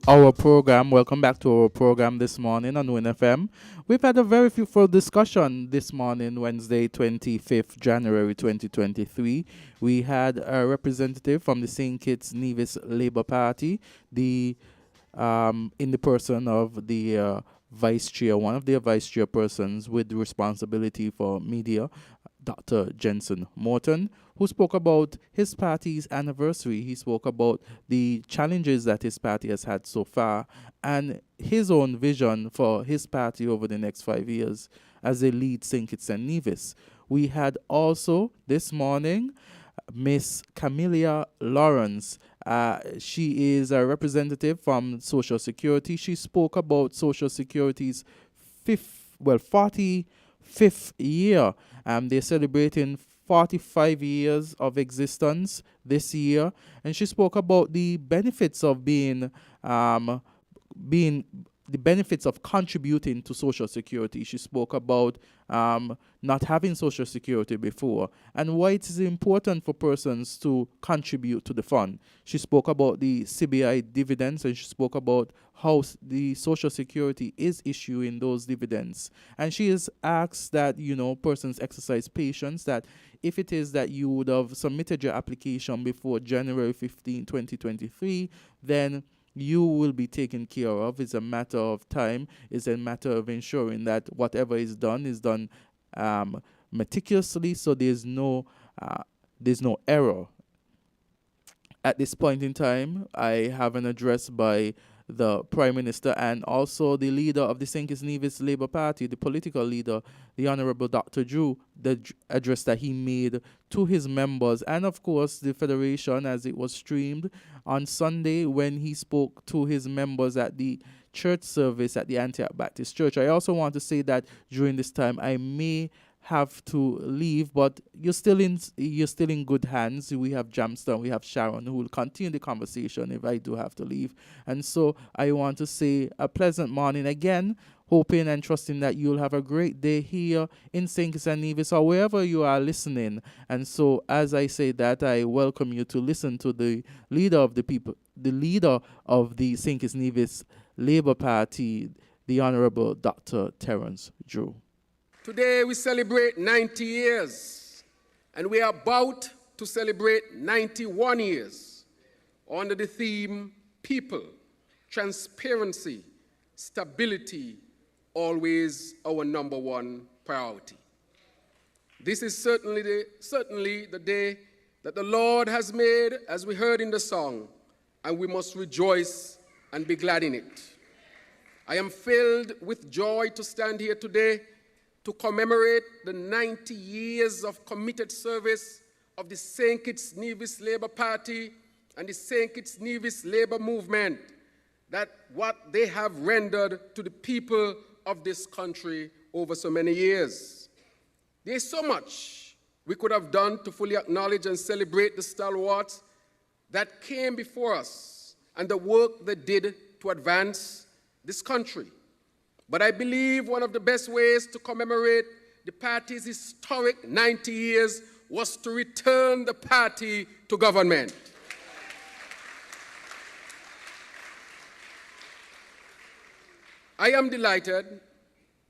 Our program, welcome back to our program this morning on Win FM. We've had a very fruitful discussion this morning, Wednesday, 25th January 2023. We had a representative from the St. Kitts Nevis Labour Party, in the person of the vice chair, one of their vice chairpersons with responsibility for media, Dr. Jensen Morton, who spoke about his party's anniversary. He spoke about the challenges that his party has had so far and his own vision for his party over the next 5 years as they lead St. Kitts and Nevis. We had also this morning Miss Camelia Lawrence. She is a representative from Social Security. She spoke about Social Security's 45th year. They're celebrating 45 years of existence this year, and she spoke about the benefits of being the benefits of contributing to Social Security. She spoke about not having Social Security before and why it is important for persons to contribute to the fund. She spoke about the CBI dividends, and she spoke about how the Social Security is issuing those dividends. And she has asked that, persons exercise patience, that if it is that you would have submitted your application before January 15, 2023, then you will be taken care of. It's a matter of time. It's a matter of ensuring that whatever is done meticulously, so there's no error. At this point in time, I have an address by the Prime Minister and also the leader of the St. Kitts Nevis Labour Party, the political leader, the Honourable Dr. Drew, the address that he made to his members, and of course the Federation, as it was streamed on Sunday when he spoke to his members at the church service at the Antioch Baptist Church. I also want to say that during this time I may have to leave, but you're still in good hands. We have Jamston, we have Sharon, who will continue the conversation if I do have to leave. And so I want to say a pleasant morning again, hoping and trusting that you'll have a great day here in St. Kitts and Nevis or wherever you are listening. And so as I say that, I welcome you to listen to the leader of the people, the leader of the St. Kitts Nevis Labour Party, the Honourable Dr. Terence Drew. Today we celebrate 90 years, and we are about to celebrate 91 years under the theme People, Transparency, Stability, always our number one priority. This is certainly the day that the Lord has made, as we heard in the song, and we must rejoice and be glad in it. I am filled with joy to stand here today to commemorate the 90 years of committed service of the St. Kitts Nevis Labour Party and the St. Kitts Nevis Labour Movement, that what they have rendered to the people of this country over so many years. There's so much we could have done to fully acknowledge and celebrate the stalwarts that came before us and the work they did to advance this country. But I believe one of the best ways to commemorate the party's historic 90 years was to return the party to government. I am delighted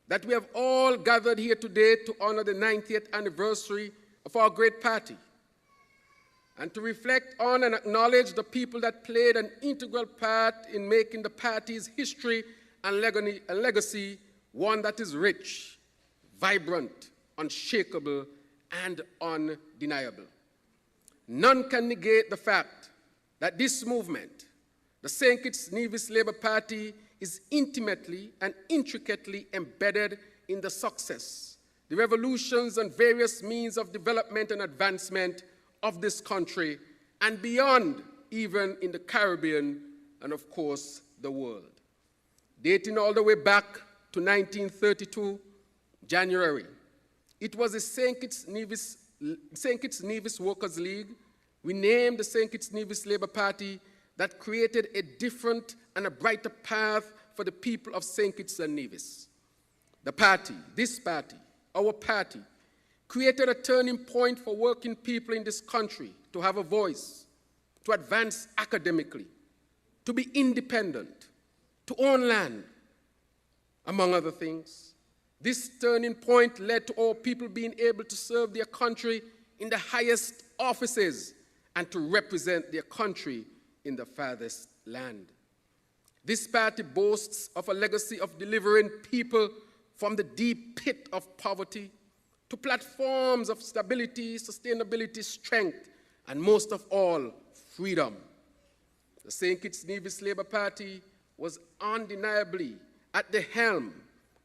that we have all gathered here today to honor the 90th anniversary of our great party and to reflect on and acknowledge the people that played an integral part in making the party's history and legacy one that is rich, vibrant, unshakable, and undeniable. None can negate the fact that this movement, the St. Kitts Nevis Labour Party, is intimately and intricately embedded in the success, the revolutions and various means of development and advancement of this country and beyond, even in the Caribbean and, of course, the world. Dating all the way back to 1932, January, it was the St. Kitts Nevis Workers' League, we named the St. Kitts Nevis Labour Party, that created a different and a brighter path for the people of St. Kitts and Nevis. The party, this party, our party, created a turning point for working people in this country to have a voice, to advance academically, to be independent, to own land, among other things. This turning point led to all people being able to serve their country in the highest offices and to represent their country in the farthest land. This party boasts of a legacy of delivering people from the deep pit of poverty to platforms of stability, sustainability, strength, and most of all, freedom. The St. Kitts Nevis Labour Party was undeniably at the helm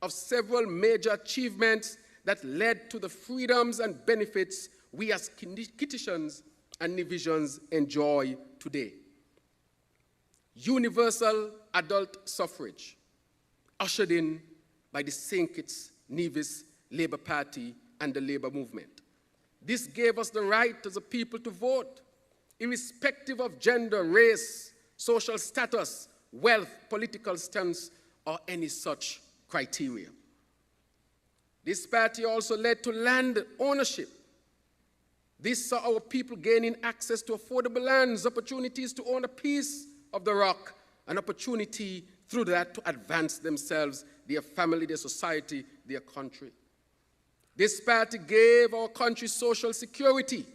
of several major achievements that led to the freedoms and benefits we as Kittitians and Nevisians enjoy today. Universal adult suffrage, ushered in by the St. Kitts Nevis Labour Party and the Labour Movement. This gave us the right as a people to vote, irrespective of gender, race, social status, wealth, political stance, or any such criteria. This party also led to land ownership. This saw our people gaining access to affordable lands, opportunities to own a piece of the rock, an opportunity through that to advance themselves, their family, their society, their country. This party gave our country social security.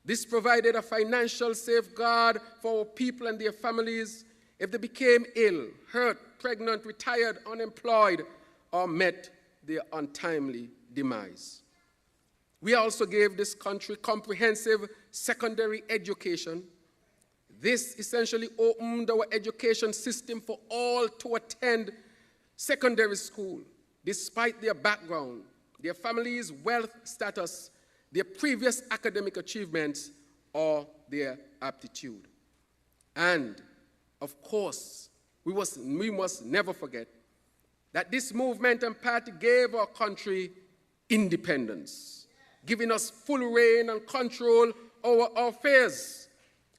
This provided a financial safeguard for our people and their families if they became ill, hurt, pregnant, retired, unemployed, or met their untimely demise. We also gave this country comprehensive secondary education. This essentially opened our education system for all to attend secondary school, despite their background, their family's wealth status, their previous academic achievements, or their aptitude. And, of course, we must never forget that this movement and party gave our country independence, giving us full reign and control over our affairs,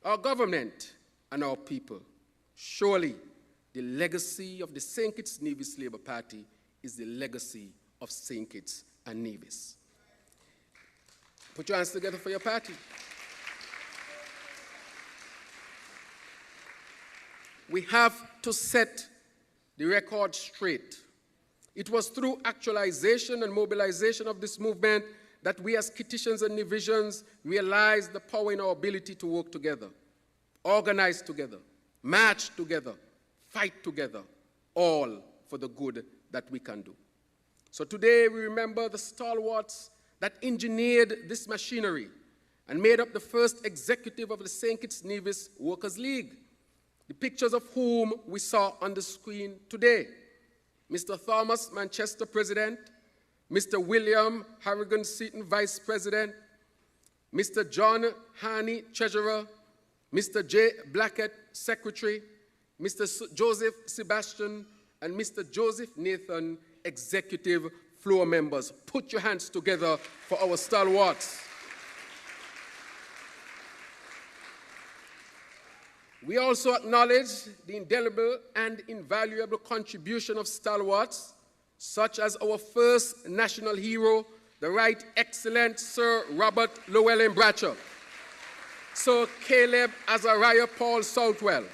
our government, and our people. Surely, the legacy of the St. Kitts Nevis Labour Party is the legacy of St. Kitts and Nevis. Put your hands together for your party. We have to set the record straight. It was through actualization and mobilization of this movement that we as Kittitians and Nevisians realized the power in our ability to work together, organize together, march together, fight together, all for the good that we can do. So today we remember the stalwarts that engineered this machinery and made up the first executive of the St. Kitts Nevis Workers' League, the pictures of whom we saw on the screen today. Mr. Thomas Manchester, President, Mr. William Harrigan Seaton, Vice President, Mr. John Harney, Treasurer, Mr. J. Blackett, Secretary, Mr. Joseph Sebastian, and Mr. Joseph Nathan, Executive Floor Members. Put your hands together for our stalwarts. We also acknowledge the indelible and invaluable contribution of stalwarts, such as our first national hero, the Right Excellent Sir Robert Llewellyn Bradshaw, Sir Caleb Azariah Paul Southwell,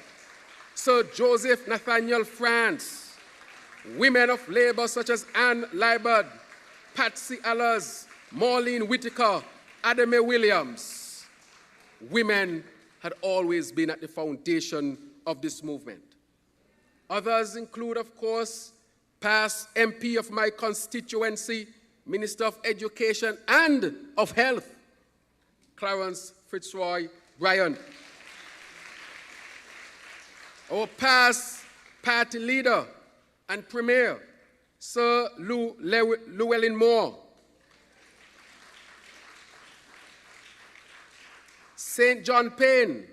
Sir Joseph Nathaniel France, women of labor such as Anne Liebert, Patsy Allers, Maureen Whitaker, Adame Williams. Women had always been at the foundation of this movement. Others include, of course, past MP of my constituency, Minister of Education and of Health, Clarence Fitzroy Bryan. Our past party leader and premier, Sir Llewellyn Moore. St. John Payne,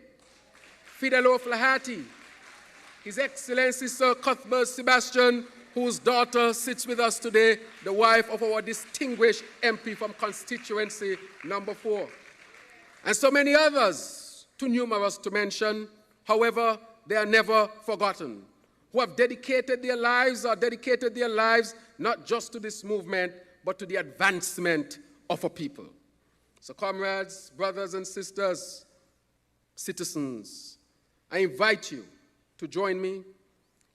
Fidel O'Flaherty, His Excellency Sir Cuthbert Sebastian, whose daughter sits with us today, the wife of our distinguished MP from constituency number 4. And so many others, too numerous to mention, however, they are never forgotten, who have dedicated their lives not just to this movement, but to the advancement of a people. So comrades, brothers and sisters, citizens, I invite you to join me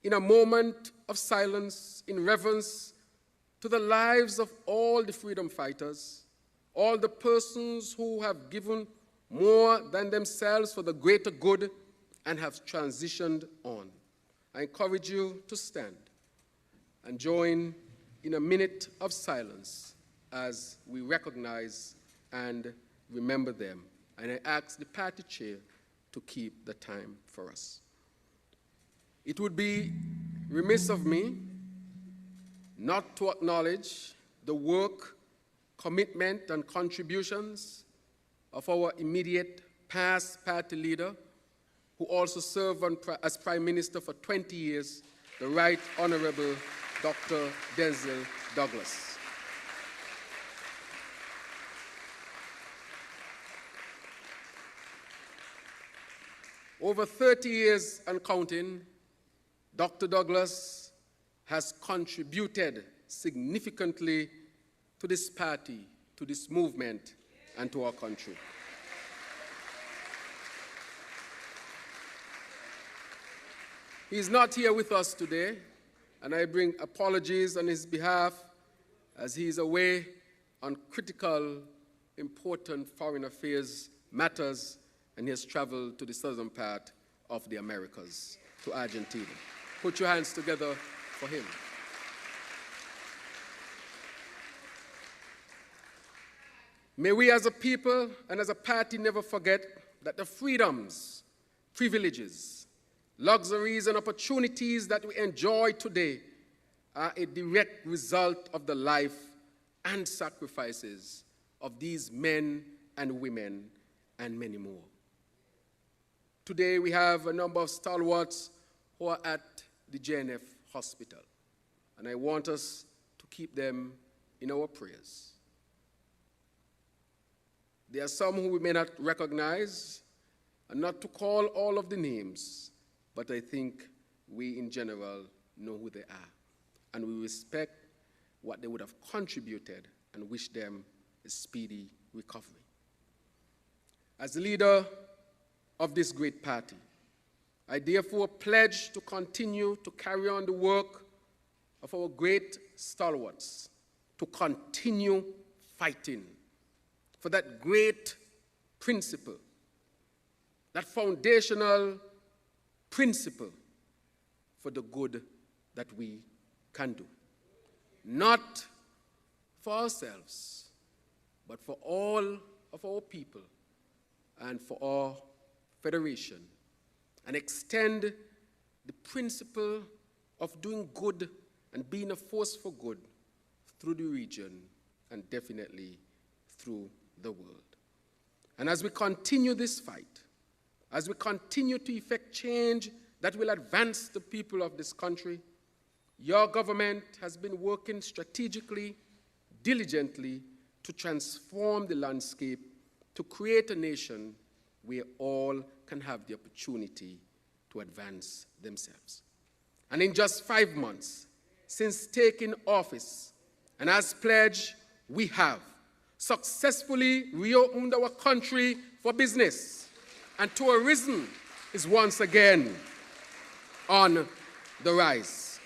in a moment of silence in reverence to the lives of all the freedom fighters, all the persons who have given more than themselves for the greater good and have transitioned on. I encourage you to stand and join in a minute of silence as we recognize and remember them. And I ask the party chair to keep the time for us. It would be remiss of me not to acknowledge the work, commitment, and contributions of our immediate past party leader, who also served as Prime Minister for 20 years, the Right Honorable Dr. Denzel Douglas. Over 30 years and counting, Dr. Douglas has contributed significantly to this party, to this movement, and to our country. He is not here with us today, and I bring apologies on his behalf as he is away on critical, important foreign affairs matters, and he has traveled to the southern part of the Americas, to Argentina. Put your hands together for him. May we as a people and as a party never forget that the freedoms, privileges, luxuries, and opportunities that we enjoy today are a direct result of the life and sacrifices of these men and women and many more. Today we have a number of stalwarts who are at the JNF hospital, and I want us to keep them in our prayers. There are some who we may not recognize, and not to call all of the names, but I think we in general know who they are, and we respect what they would have contributed and wish them a speedy recovery. As the leader of this great party, I therefore pledge to continue to carry on the work of our great stalwarts, to continue fighting for that great principle, that foundational principle for the good that we can do. Not for ourselves, but for all of our people and for our federation, and extend the principle of doing good and being a force for good through the region and definitely through the world. And as we continue this fight, as we continue to effect change that will advance the people of this country, your government has been working strategically, diligently to transform the landscape, to create a nation where all can have the opportunity to advance themselves. And in just 5 months since taking office, and as pledged, we have successfully reopened our country for business, and tourism is once again on the rise.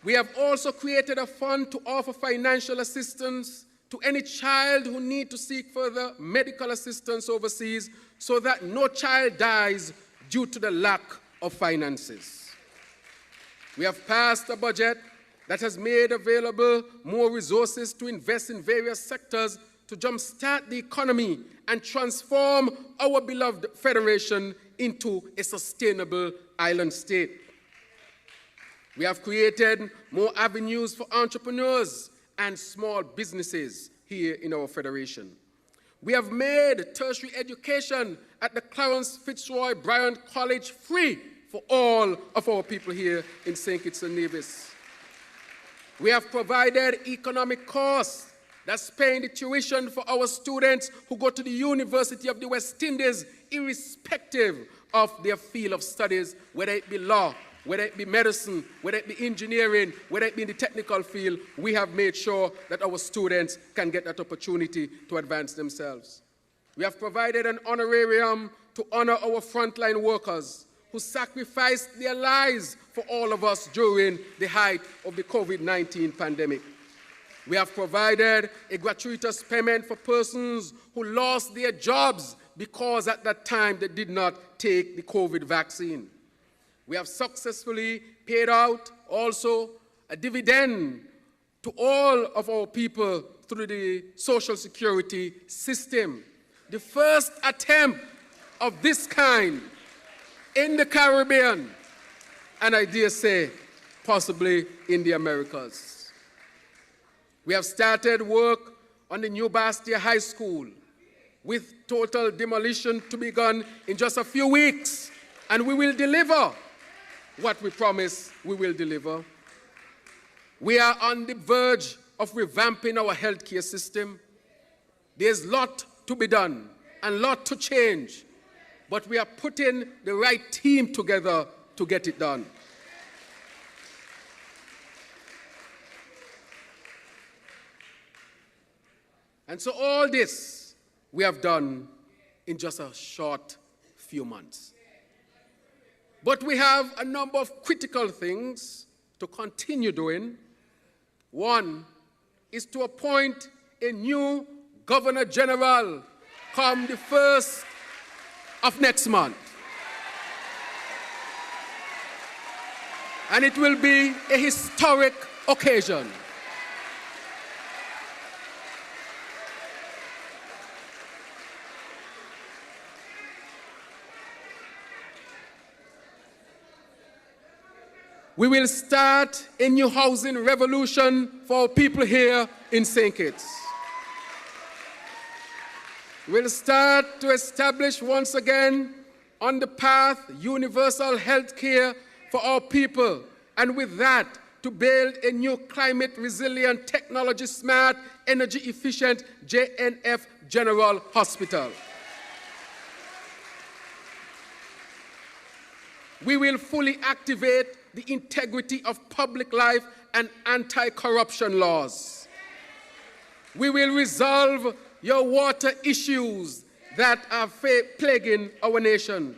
We have also created a fund to offer financial assistance to any child who needs to seek further medical assistance overseas, so that no child dies due to the lack of finances. We have passed a budget that has made available more resources to invest in various sectors to jumpstart the economy and transform our beloved federation into a sustainable island state. We have created more avenues for entrepreneurs and small businesses here in our federation. We have made tertiary education at the Clarence Fitzroy Bryant College free for all of our people here in St. Kitts and Nevis. We have provided economic course that's paying the tuition for our students who go to the University of the West Indies, irrespective of their field of studies, whether it be law, whether it be medicine, whether it be engineering, whether it be in the technical field. We have made sure that our students can get that opportunity to advance themselves. We have provided an honorarium to honor our frontline workers who sacrificed their lives for all of us during the height of the COVID-19 pandemic. We have provided a gratuitous payment for persons who lost their jobs because at that time they did not take the COVID vaccine. We have successfully paid out also a dividend to all of our people through the Social Security system. The first attempt of this kind in the Caribbean, and I dare say, possibly in the Americas. We have started work on the New Bastia High School, with total demolition to be begun in just a few weeks, and we will deliver what we promise we will deliver. We are on the verge of revamping our healthcare system. There's a lot to be done and a lot to change, but we are putting the right team together to get it done. And so all this we have done in just a short few months. But we have a number of critical things to continue doing. One is to appoint a new Governor General come the 1st of next month. And it will be a historic occasion. We will start a new housing revolution for people here in St. Kitts. We'll start to establish once again on the path universal health care for our people, and with that, to build a new climate resilient, technology smart, energy efficient JNF General Hospital. We will fully activate the integrity of public life and anti-corruption laws. We will resolve your water issues that are plaguing our nation.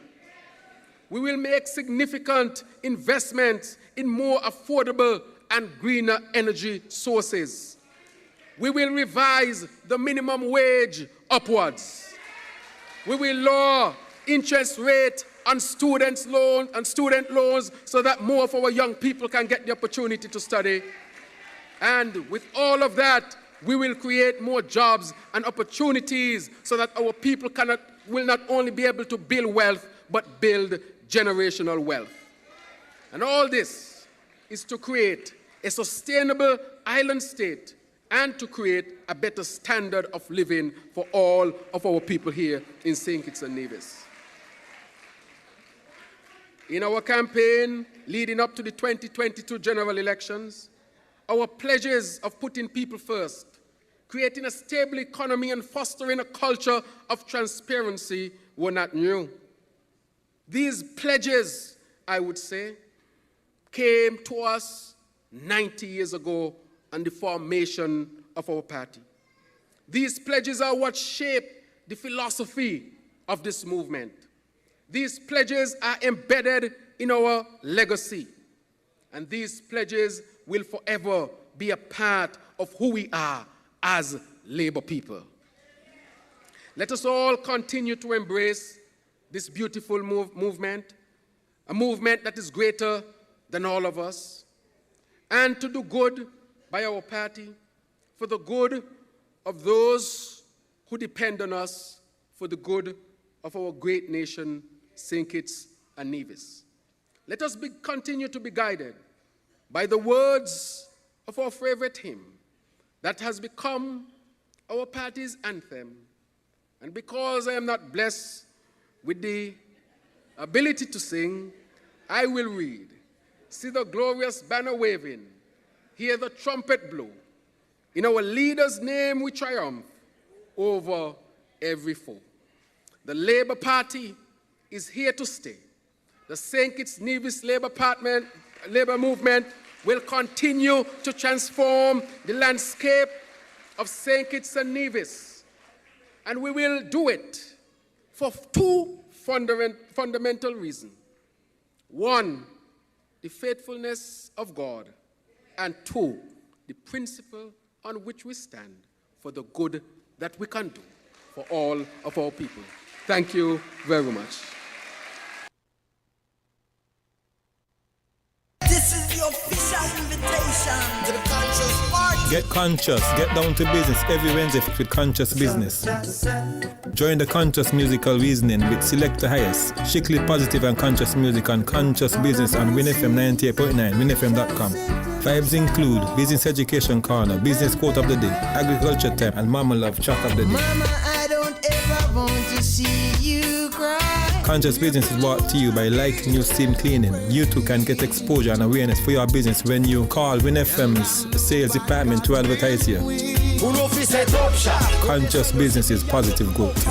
We will make significant investments in more affordable and greener energy sources. We will revise the minimum wage upwards. We will lower interest rate on student loans so that more of our young people can get the opportunity to study. And with all of that, we will create more jobs and opportunities so that our people will not only be able to build wealth, but build generational wealth. And all this is to create a sustainable island state and to create a better standard of living for all of our people here in St. Kitts and Nevis. In our campaign leading up to the 2022 general elections, our pledges of putting people first, creating a stable economy and fostering a culture of transparency were not new. These pledges, I would say, came to us 90 years ago on the formation of our party. These pledges are what shaped the philosophy of this movement. These pledges are embedded in our legacy, and these pledges will forever be a part of who we are as Labour people. Let us all continue to embrace this beautiful movement, a movement that is greater than all of us, and to do good by our party, for the good of those who depend on us, for the good of our great nation, St. Kitts and Nevis. Let us continue to be guided by the words of our favorite hymn that has become our party's anthem. And because I am not blessed with the ability to sing, I will read. See the glorious banner waving, hear the trumpet blow. In our leader's name we triumph over every foe. The Labour Party is here to stay. The St. Kitts Nevis Labour movement will continue to transform the landscape of St. Kitts and Nevis. And we will do it for two fundamental reasons. One, the faithfulness of God, and two, the principle on which we stand for the good that we can do for all of our people. Thank you very much. This is the official invitation to the Conscious Party. Get conscious, get down to business every Wednesday with Conscious Business. Join the Conscious Musical Reasoning with Select the Highest, Strictly Positive and Conscious Music and Conscious Business on WINNFM 98.9, WINNFM.com. Vibes include Business Education Corner, Business Quote of the Day, Agriculture Time, and Mama Love Chat of the Day. Mama, I don't ever want to see you cry. Conscious Business is brought to you by Like New Steam Cleaning. You too can get exposure and awareness for your business when you call WinFM's sales department to advertise here. Conscious Business is positive growth.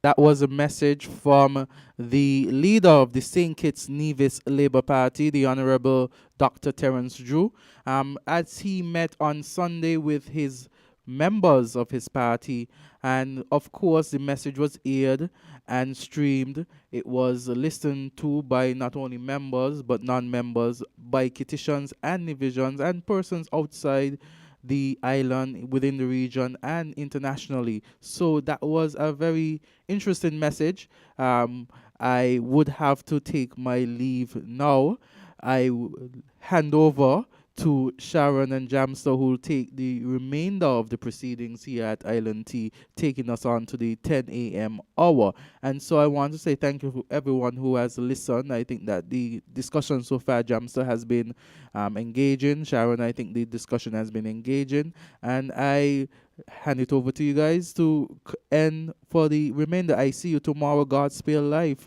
That was a message from the leader of the St. Kitts Nevis Labour Party, the Honourable Dr. Terence Drew, as he met on Sunday with his members of his party. And of course, the message was aired and streamed. It was listened to by not only members but non-members, by Kittitians and Nevisians and persons outside the island, within the region, and internationally. So that was a very interesting message. I would have to take my leave now. Hand over to Sharon and Jamster, who will take the remainder of the proceedings here at Island Tea, taking us on to the 10 a.m. hour. And so I want to say thank you to everyone who has listened. I think that the discussion so far, Jamster, has been engaging. Sharon, I think the discussion has been engaging. And I hand it over to you guys to end for the remainder. I see you tomorrow, God's Spare Life,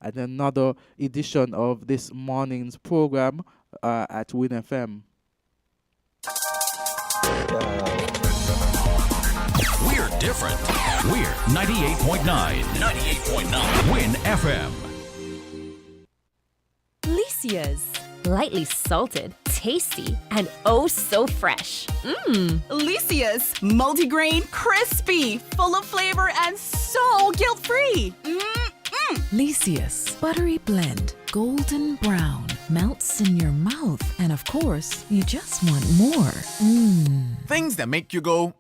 at another edition of this morning's program at Win FM. We're different. We're 98.9. 98.9. Win FM. Licia's. Lightly salted, tasty, and oh so fresh. Licia's. Multigrain, crispy, full of flavor, and so guilt-free. Licia's. Buttery blend, golden brown, melts in your mouth, and of course, you just want more. Things that make you go,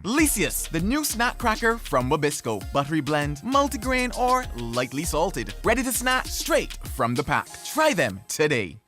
Licious, the new snack cracker from Wabisco. Buttery blend, multigrain, or lightly salted. Ready to snack straight from the pack. Try them today.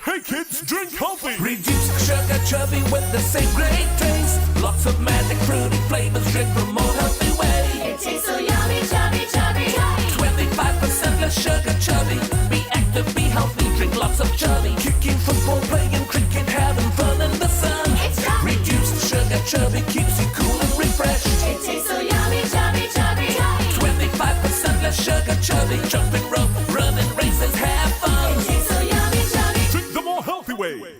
Hey kids, drink healthy! Reduce sugar chubby with the same great taste. Lots of magic fruity flavors, drink the more healthy way. It tastes so yummy, chubby, chubby. 25% less sugar chubby. Be active, be healthy, drink lots of chubby. Kicking football, playing cricket, having fun in the sun. It's chubby. Reduced sugar chubby keeps you cool and refreshed. It tastes so yummy, chubby, chubby. 25% less sugar chubby. Jumping rope, running races, have fun. It tastes so yummy, chubby. Drink the more healthy way.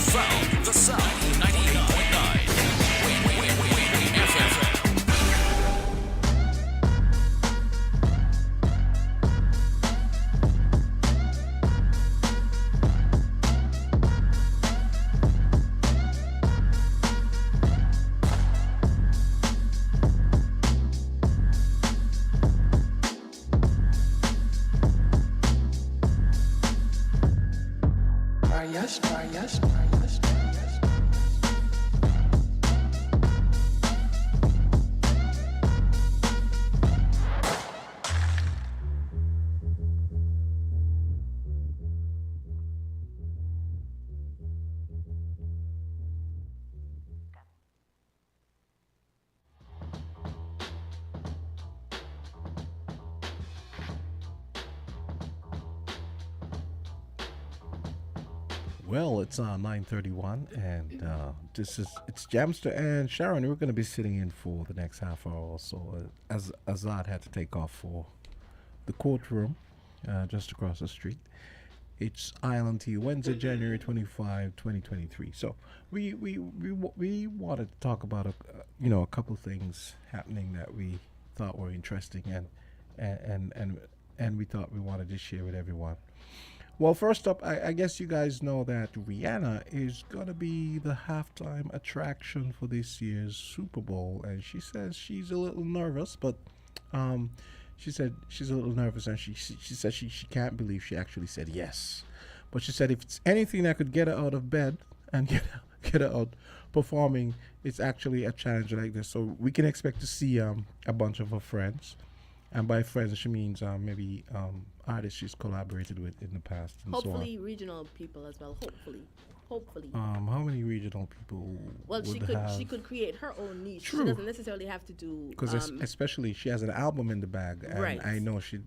From the South, 98.9. Win FM. Well, it's 9:31, and it's Jamster and Sharon. We're going to be sitting in for the next half hour or so, as Azard had to take off for the courtroom just across the street. It's Island Tea, Wednesday, January 25, 2023. So we wanted to talk about a couple things happening that we thought were interesting, and we thought we wanted to share with everyone. Well, first up, I guess you guys know that Rihanna is going to be the halftime attraction for this year's Super Bowl. And she says she's a little nervous, but she said she's a little nervous, and she said she can't believe she actually said yes. But she said if it's anything that could get her out of bed and get her out performing, it's actually a challenge like this. So we can expect to see a bunch of her friends. And by friends, she means maybe artists she's collaborated with in the past. And hopefully so on. Regional people as well. Hopefully. How many regional people? Well, she could create her own niche. True. She doesn't necessarily have to do. Because especially she has an album in the bag, and right. I know she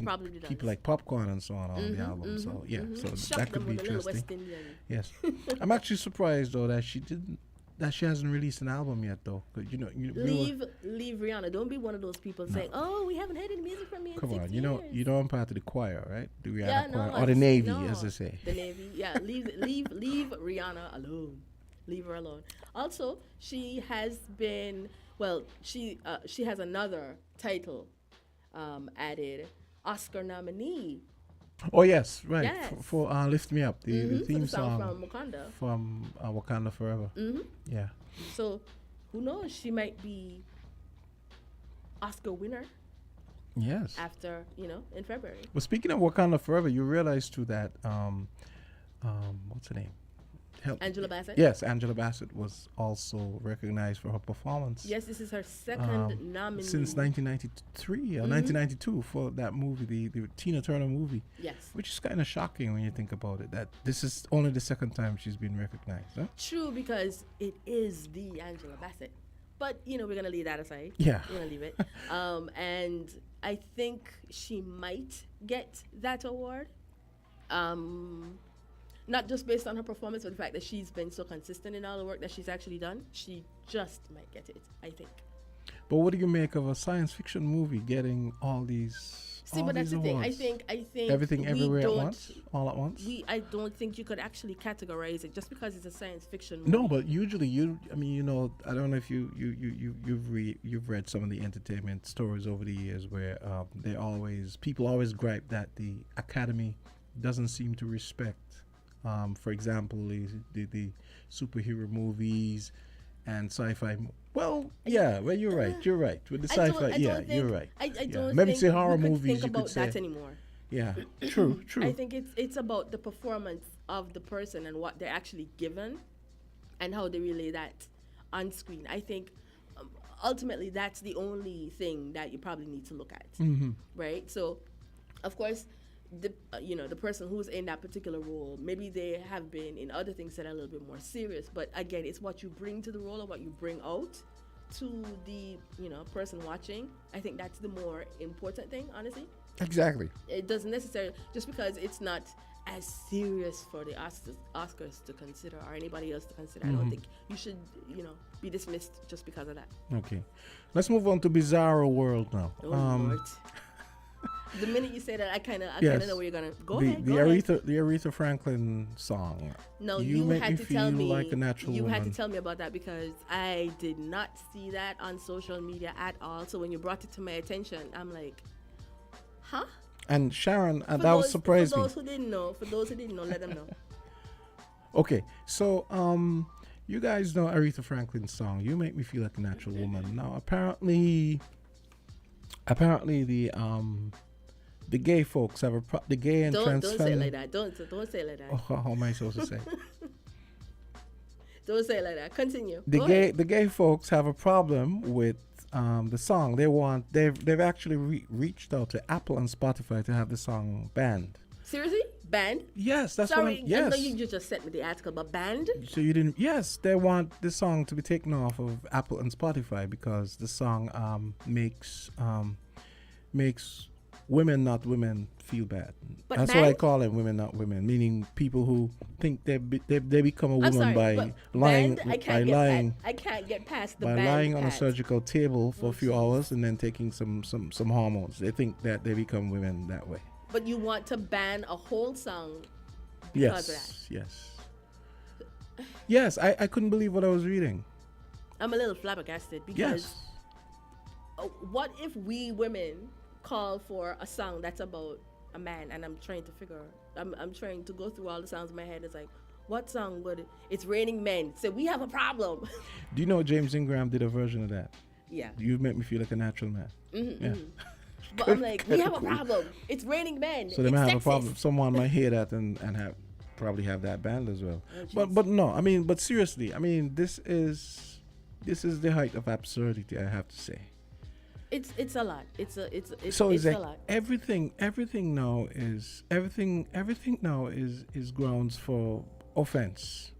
probably does. people like Popcorn and so on the album. So yeah, so that could be interesting. Yes, I'm actually surprised though that she hasn't released an album yet, though. Leave Rihanna. Don't be one of those people saying, "Oh, we haven't heard any music from me in 6 years." you know I'm part of the choir, right? The Rihanna choir, or the Navy, as they say. The Navy, yeah. Leave Rihanna alone. leave her alone. Also, she has been she has another title added, Oscar nominee. Oh yes, right. Yes. For Lift Me Up, the For theme the song song from Wakanda Forever. Mhm. Yeah. So, who knows? She might be Oscar winner. Yes. After in February. Well, speaking of Wakanda Forever, you realize too that what's her name? Angela Bassett? Yes, Angela Bassett was also recognized for her performance. Yes, this is her second nominee since 1993 or 1992 for that movie, the Tina Turner movie. Yes. Which is kind of shocking when you think about it, that this is only the second time she's been recognized. Huh? True, because it is the Angela Bassett. But, we're going to leave that aside. Yeah. We're going to leave it. And I think she might get that award. Not just based on her performance, but the fact that she's been so consistent in all the work that she's actually done. She just might get it, I think. But what do you make of a science fiction movie getting all these but that's the thing. awards? I think everything everywhere at once, all at once. I don't think you could actually categorize it just because it's a science fiction movie. No, but usually I don't know if you've read some of the entertainment stories over the years where people always gripe that the Academy doesn't seem to respect, for example, the superhero movies and sci-fi. Well, you're right. You're right with the sci-fi. You're right. I don't Maybe think say horror we could movies. think You about could say that anymore. Yeah, true. I think it's about the performance of the person and what they're actually given, and how they relay that on screen. I think ultimately that's the only thing that you probably need to look at, right? So, of course, the person who's in that particular role, maybe they have been in other things that are a little bit more serious, but again, it's what you bring to the role or what you bring out to the person watching. I think that's the more important thing, honestly. Exactly. It doesn't necessarily, just because it's not as serious for the Oscars to consider or anybody else to consider. I don't think you should be dismissed just because of that. Okay, let's move on to Bizarro World now. Lord. The minute you say that, I kind of know where you're gonna go. The ahead. Aretha Franklin song. No, you make had me to feel tell me. like a natural you woman. had to tell me about that because I did not see that on social media at all. So when you brought it to my attention, I'm like, huh? And Sharon, that was surprising. For those who didn't know, let them know. Okay, so you guys know Aretha Franklin's song, "You Make Me Feel Like a Natural Woman." Now, apparently the gay folks have the gay and trans. Don't say it like that. Don't say it like that. Oh, how am I supposed to say? Don't say it like that. Continue. The gay folks have a problem with the song. They've actually reached out to Apple and Spotify to have the song banned. Seriously? Banned? Yes, that's Sorry, what yes. I know you just sent me the article, but banned? So you didn't? Yes, they want the song to be taken off of Apple and Spotify because the song makes women not women feel bad. But that's banned? what I call it, women not women, meaning people who think they become a woman by lying. I can't get past the by banned lying on a part. surgical table for a few hours and then taking some hormones. They think that they become women that way. But you want to ban a whole song because of that? Yes. I couldn't believe what I was reading. I'm a little flabbergasted because what if we women call for a song that's about a man, and I'm trying to go through all the songs in my head. It's like, what song would it's Raining Men, so we have a problem. Do you know James Ingram did a version of that? Yeah. You Make Me Feel Like a Natural Man. But I'm like, we have a problem. It's Raining Men. So they might have a problem. Someone might hear that and probably have that banned as well. But no, but seriously, this is the height of absurdity, I have to say. It's a lot. It's a lot. Everything now is grounds for offense.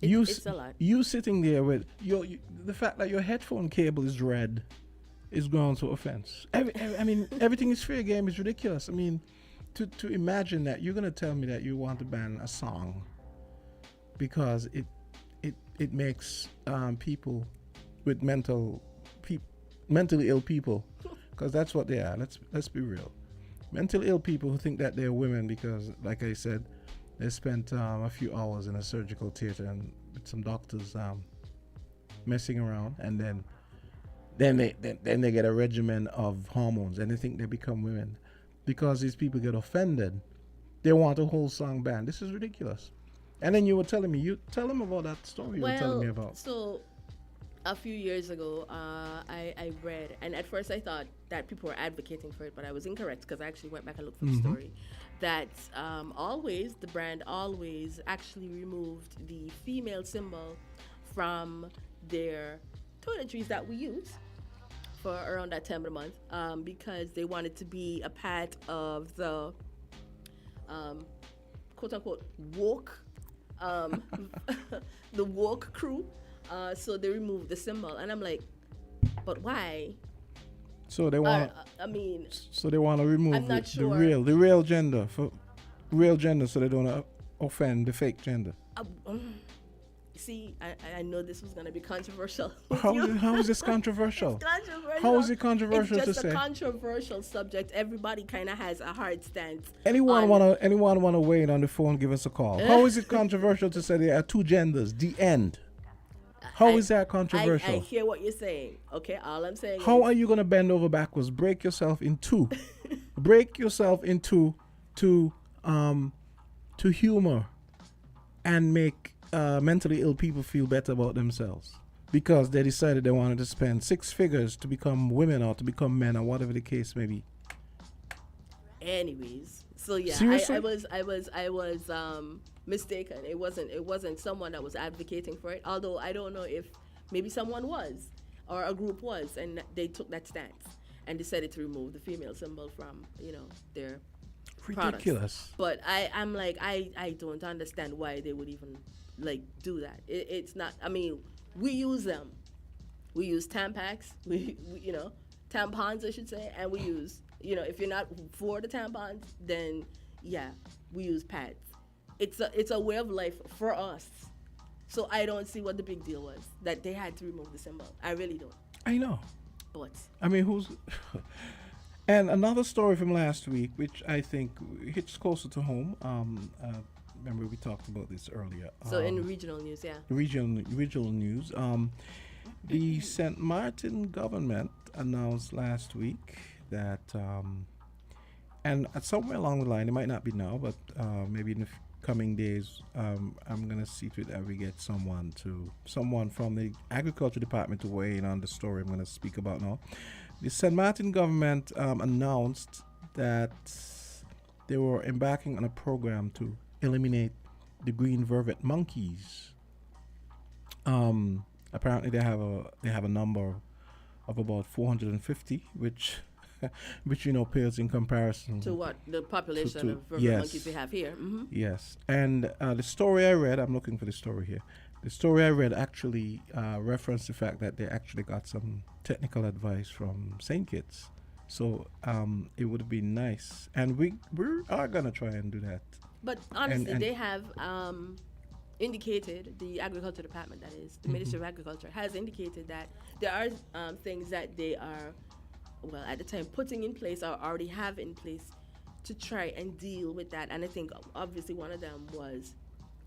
It's a lot. You sitting there with the fact that your headphone cable is red is grounds for offense. Everything is fair game is ridiculous. To imagine that you're gonna tell me that you want to ban a song because it makes people with mentally ill people, because that's what they are. Let's be real. Mentally ill people who think that they're women because, like I said, they spent a few hours in a surgical theater and with some doctors messing around, and then they get a regimen of hormones, and they think they become women because these people get offended. They want a whole song banned. This is ridiculous. And then you were telling me, you tell them about that story you were telling me about. So a few years ago, I read, and at first I thought that people were advocating for it, but I was incorrect because I actually went back and looked for the story. That the brand always actually removed the female symbol from their toiletries that we use for around that time of the month, because they wanted to be a part of the quote unquote woke, the woke crew. So they removed the symbol, and I'm like, but why? So they want. So they want to remove I'm not sure. the real gender, for real gender, so they don't offend the fake gender. See, I know this was going to be controversial. How is this controversial? It's controversial. How is it controversial it's to just say? a controversial subject. Everybody kind of has a hard stance. Anyone wanna weigh in on the phone? Give us a call. How is it controversial to say there are two genders? The end. How is that controversial? I hear what you're saying. Okay, all I'm saying. How are you gonna bend over backwards? Break yourself in two. Break yourself into to humor, and make mentally ill people feel better about themselves because they decided they wanted to spend 6 figures to become women or to become men or whatever the case may be. Anyways, so yeah, Seriously? I was mistaken. It wasn't someone that was advocating for it. Although I don't know if maybe someone was or a group was, and they took that stance and decided to remove the female symbol from their ridiculous products. But I'm like I don't understand why they would even do that. It's not. I mean, we use them. We use Tampax. We tampons, I should say, and we use if you're not for the tampons, then yeah, we use pads. It's a way of life for us. So I don't see what the big deal was that they had to remove the symbol. I really don't. I know. But I mean, who's and another story from last week, which I think hits closer to home. Remember we talked about this earlier. So in regional news, yeah. Regional news. The St. Martin government announced last week that, and somewhere along the line, it might not be now, but maybe in the coming days, I'm going to see to it that we get someone from the Agriculture Department to weigh in on the story I'm going to speak about now. The St. Martin government announced that they were embarking on a program to eliminate the green vervet monkeys. Apparently they have a number of about 450, which pales in comparison to what the population of vervet monkeys we have here. Mm-hmm. Yes, and the story I read, I'm looking for the story here. The story I read actually referenced the fact that they actually got some technical advice from St. Kitts. So it would be nice, and we are gonna try and do that. But honestly, they have indicated, the Agriculture Department, that is, the Ministry of Agriculture, has indicated that there are things that they are, well, at the time, putting in place or already have in place to try and deal with that. And I think, obviously, one of them was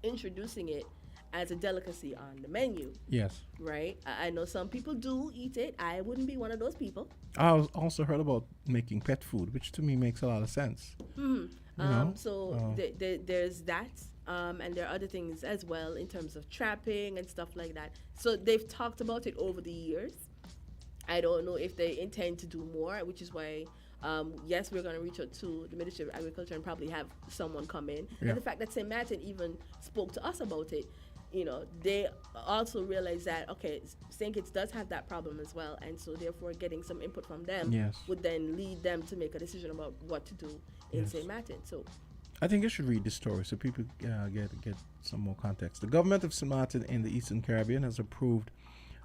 introducing it as a delicacy on the menu. Yes. Right? I know some people do eat it. I wouldn't be one of those people. I also heard about making pet food, which to me makes a lot of sense. Mm-hmm. There's that, and there are other things as well in terms of trapping and stuff like that. So they've talked about it over the years. I don't know if they intend to do more, which is why, yes, we're going to reach out to the Ministry of Agriculture and probably have someone come in. Yeah. And the fact that St. Martin even spoke to us about it, they also realize that, okay, St. Kitts does have that problem as well, and so therefore getting some input from them would then lead them to make a decision about what to do in St. Martin. So I think you should read this story so people get some more context. The government of St. Martin in the Eastern Caribbean has approved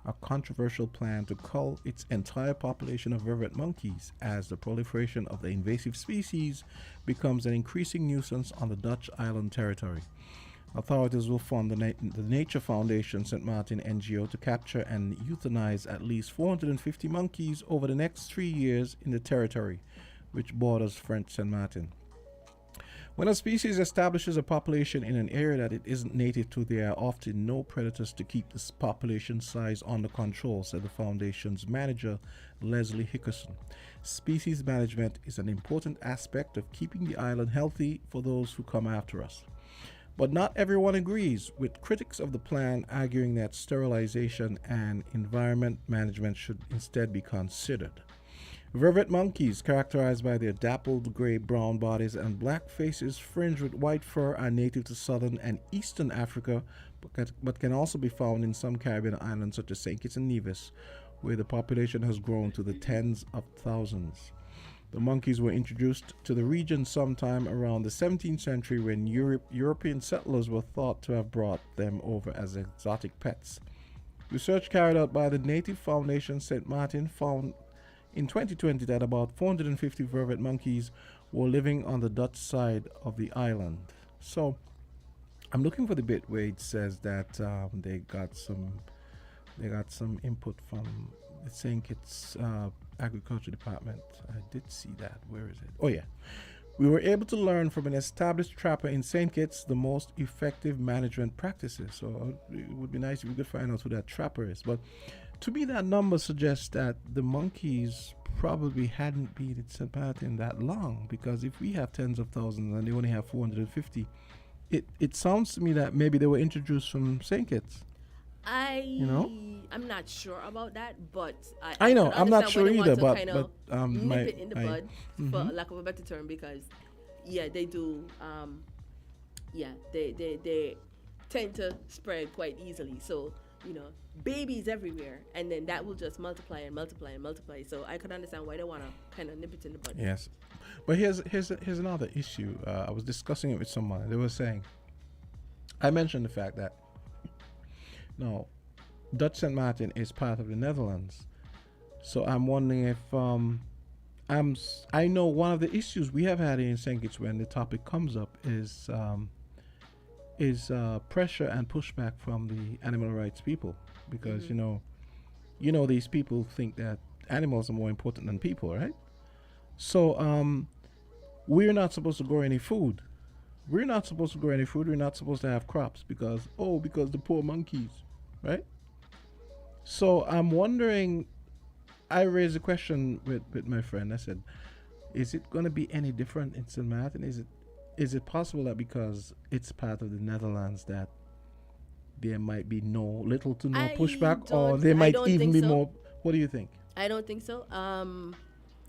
a controversial plan to cull its entire population of vervet monkeys as the proliferation of the invasive species becomes an increasing nuisance on the Dutch island territory. Authorities will fund the Nature Foundation St. Martin NGO to capture and euthanize at least 450 monkeys over the next 3 years in the territory, which borders French St. Martin. When a species establishes a population in an area that it isn't native to, there are often no predators to keep this population size under control, said the foundation's manager, Leslie Hickerson. Species management is an important aspect of keeping the island healthy for those who come after us. But not everyone agrees, with critics of the plan arguing that sterilization and environment management should instead be considered. Vervet monkeys, characterized by their dappled gray-brown bodies and black faces fringed with white fur, are native to southern and eastern Africa, but can also be found in some Caribbean islands such as St. Kitts and Nevis, where the population has grown to the tens of thousands. The monkeys were introduced to the region sometime around the 17th century when European settlers were thought to have brought them over as exotic pets. Research carried out by the Native Foundation St. Martin found in 2020 that about 450 vervet monkeys were living on the Dutch side of the island. So I'm looking for the bit where it says that they got some input from the St. Kitts Agriculture Department. I did see that. Where is it? Oh yeah. We were able to learn from an established trapper in St. Kitts the most effective management practices. So it would be nice if we could find out who that trapper is. But to me, that number suggests that the monkeys probably hadn't been in St. Martin that long, because if we have tens of thousands and they only have 450, it sounds to me that maybe they were introduced from St. Kitts. I'm not sure about that, but I know I'm not sure either. But nip it in the bud, for lack of a better term, because they do. They tend to spread quite easily. So babies everywhere, and then that will just multiply and multiply and multiply. So I could understand why they want to kind of nip it in the bud. Yes, but here's another issue. I was discussing it with someone. They were saying, I mentioned the fact that Dutch St. Martin is part of the Netherlands. So I'm wondering if I know one of the issues we have had in St. Kitts when the topic comes up is pressure and pushback from the animal rights people, because these people think that animals are more important than people, right? So we're not supposed to grow any food. We're not supposed to have crops because the poor monkeys, right? So I'm wondering, I raised a question with my friend. I said, is it going to be any different in St. Martin? Is it possible that because it's part of the Netherlands that there might be little to no pushback, or there might even be more? What do you think? I don't think so.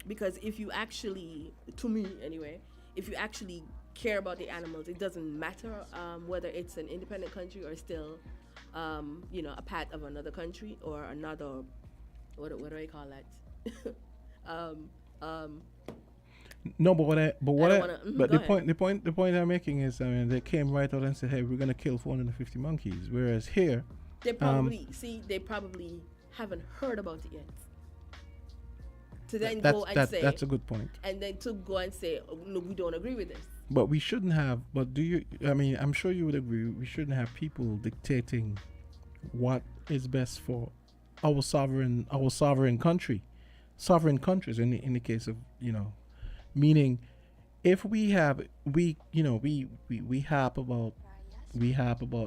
Because if you actually, to me anyway, if you actually care about the animals, it doesn't matter whether it's an independent country or still, a part of another country or another. What do I call that? No, but the point I'm making is, they came right out and said, "Hey, we're gonna kill 450 monkeys," whereas here, they probably haven't heard about it yet. To then that's a good point. And then to go and say, oh, no, we don't agree with this. But we shouldn't have. But do you? I mean, I'm sure you would agree. We shouldn't have people dictating what is best for our sovereign countries in the case of meaning if we harp about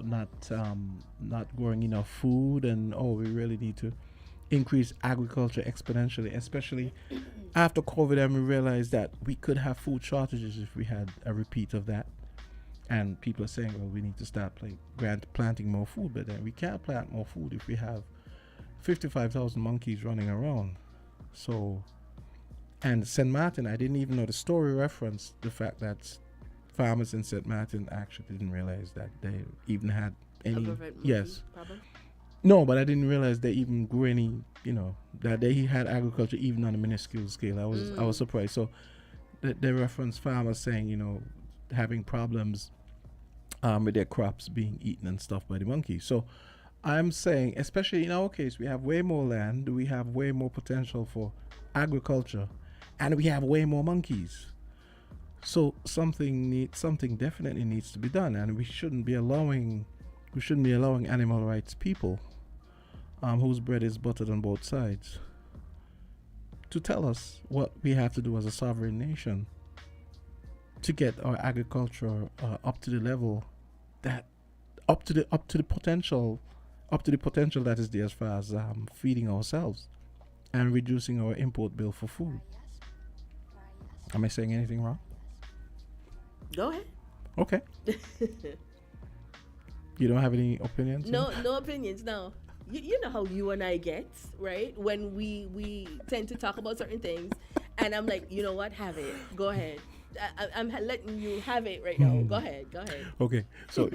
not growing enough food, and we really need to increase agriculture exponentially, especially after COVID, and we realized that we could have food shortages if we had a repeat of that. And people are saying, well, we need to start planting more food, but then we can't plant more food if we have 55,000 monkeys running around. So, and St. Martin, I didn't even know the story referenced the fact that farmers in St. Martin actually didn't realize that they even had any. Yes. Problem? No, but I didn't realize they even grew any. That they had agriculture even on a minuscule scale. I was surprised. So, they referenced farmers saying, having problems with their crops being eaten and stuff by the monkeys. So I'm saying, especially in our case, we have way more land, we have way more potential for agriculture, and we have way more monkeys. So something definitely needs to be done, and we shouldn't be allowing animal rights people whose bread is buttered on both sides to tell us what we have to do as a sovereign nation. to get our agriculture up to the level that up to the potential that is there as far as feeding ourselves and reducing our import bill for food. Am I saying anything wrong? Go ahead. Okay. You don't have any opinions? No opinions. No. You know how you and I get, right? When we tend to talk about certain things, and I'm like, you know what? Have it. Go ahead. I'm letting you have it right now. Go ahead. Okay. So,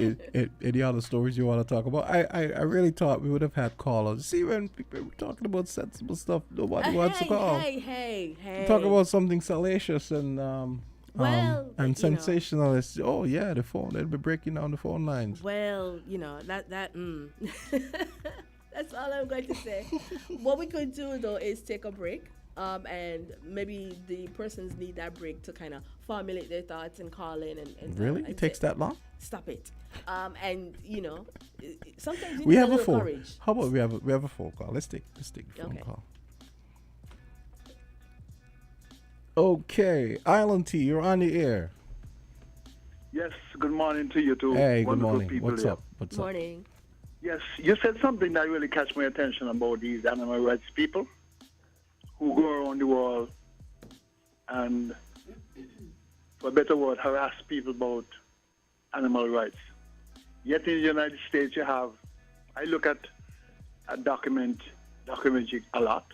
any other stories you want to talk about? I really thought we would have had callers. See, when people were talking about sensible stuff, nobody wants to call. Hey. Talk about something salacious and sensationalist. Oh yeah, the phone. They'll be breaking down the phone lines. Well, that that's all I'm going to say. What we could do though is take a break. And maybe the persons need that break to kind of formulate their thoughts and call in and really and it takes that long. Stop it. And sometimes you we need have a a little phone. courage. How about we have a phone call? Let's take the phone call. Okay, Island T, you're on the air. Yes, good morning to you too. Hey, good wonderful morning. What's here. up? Morning. Yes, you said something that really catch my attention about these animal rights people who go around the world and, for a better word, harass people about animal rights. Yet in the United States, I look at a documentary a lot,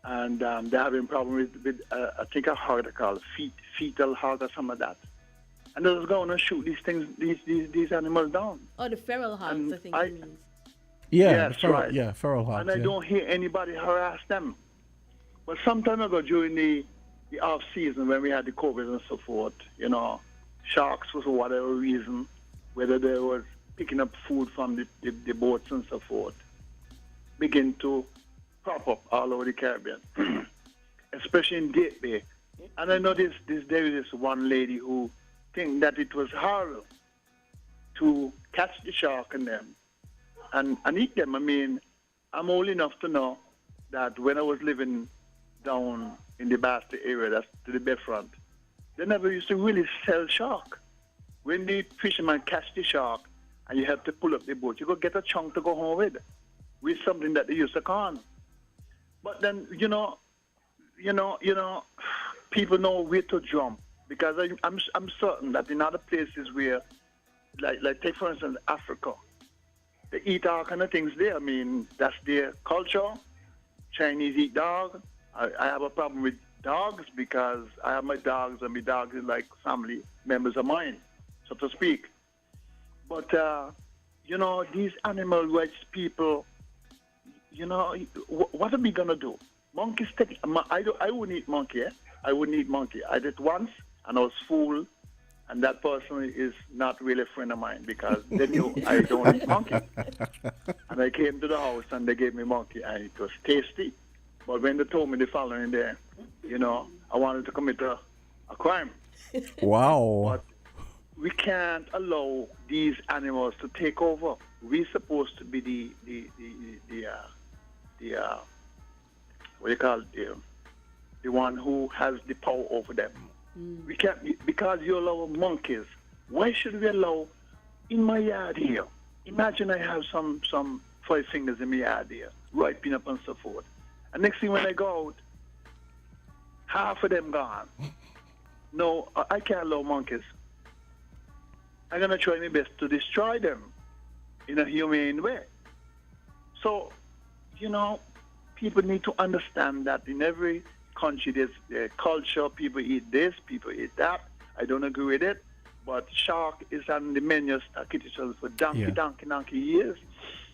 and they're having problems with I think a hog they call fetal hog or some of that. And they're just going to shoot these animals down. Oh, the feral hogs, I think he means. Yeah, yes, right. Yeah, feral hogs. And I don't hear anybody harass them. But some time ago during the off season when we had the COVID and so forth, sharks for whatever reason, whether they were picking up food from the boats and so forth, begin to crop up all over the Caribbean, especially in Date Bay. And I noticed there is this one lady who think that it was horrible to catch the shark and them and eat them. I mean, I'm old enough to know that when I was living down in the Bastille area, that's to the bayfront, they never used to really sell shark. When the fisherman catch the shark and you have to pull up the boat, you go get a chunk to go home with something that they used to can. But then, people know where to jump. Because I'm certain that in other places where, like take for instance Africa, they eat all kind of things there. I mean, that's their culture. Chinese eat dog. I have a problem with dogs because I have my dogs and my dogs are like family members of mine, so to speak. But, these animal rights people, what are we going to do? Monkeys I wouldn't eat monkey, I wouldn't eat monkey. I did once. And I was fooled, and that person is not really a friend of mine because they knew I don't eat monkey. And I came to the house and they gave me monkey, and it was tasty. But when they told me the following day, I wanted to commit a crime. Wow. But we can't allow these animals to take over. We're supposed to be the one who has the power over them. We can't, because you allow monkeys. Why should we allow in my yard here? Imagine I have some 5 fingers in my yard here, ripening up and so forth. And next thing when I go out, half of them gone. No, I can't allow monkeys. I'm gonna try my best to destroy them in a humane way. So, people need to understand that in every country there's culture, people eat this, people eat that. I don't agree with it, but shark is on the menu for donkey years.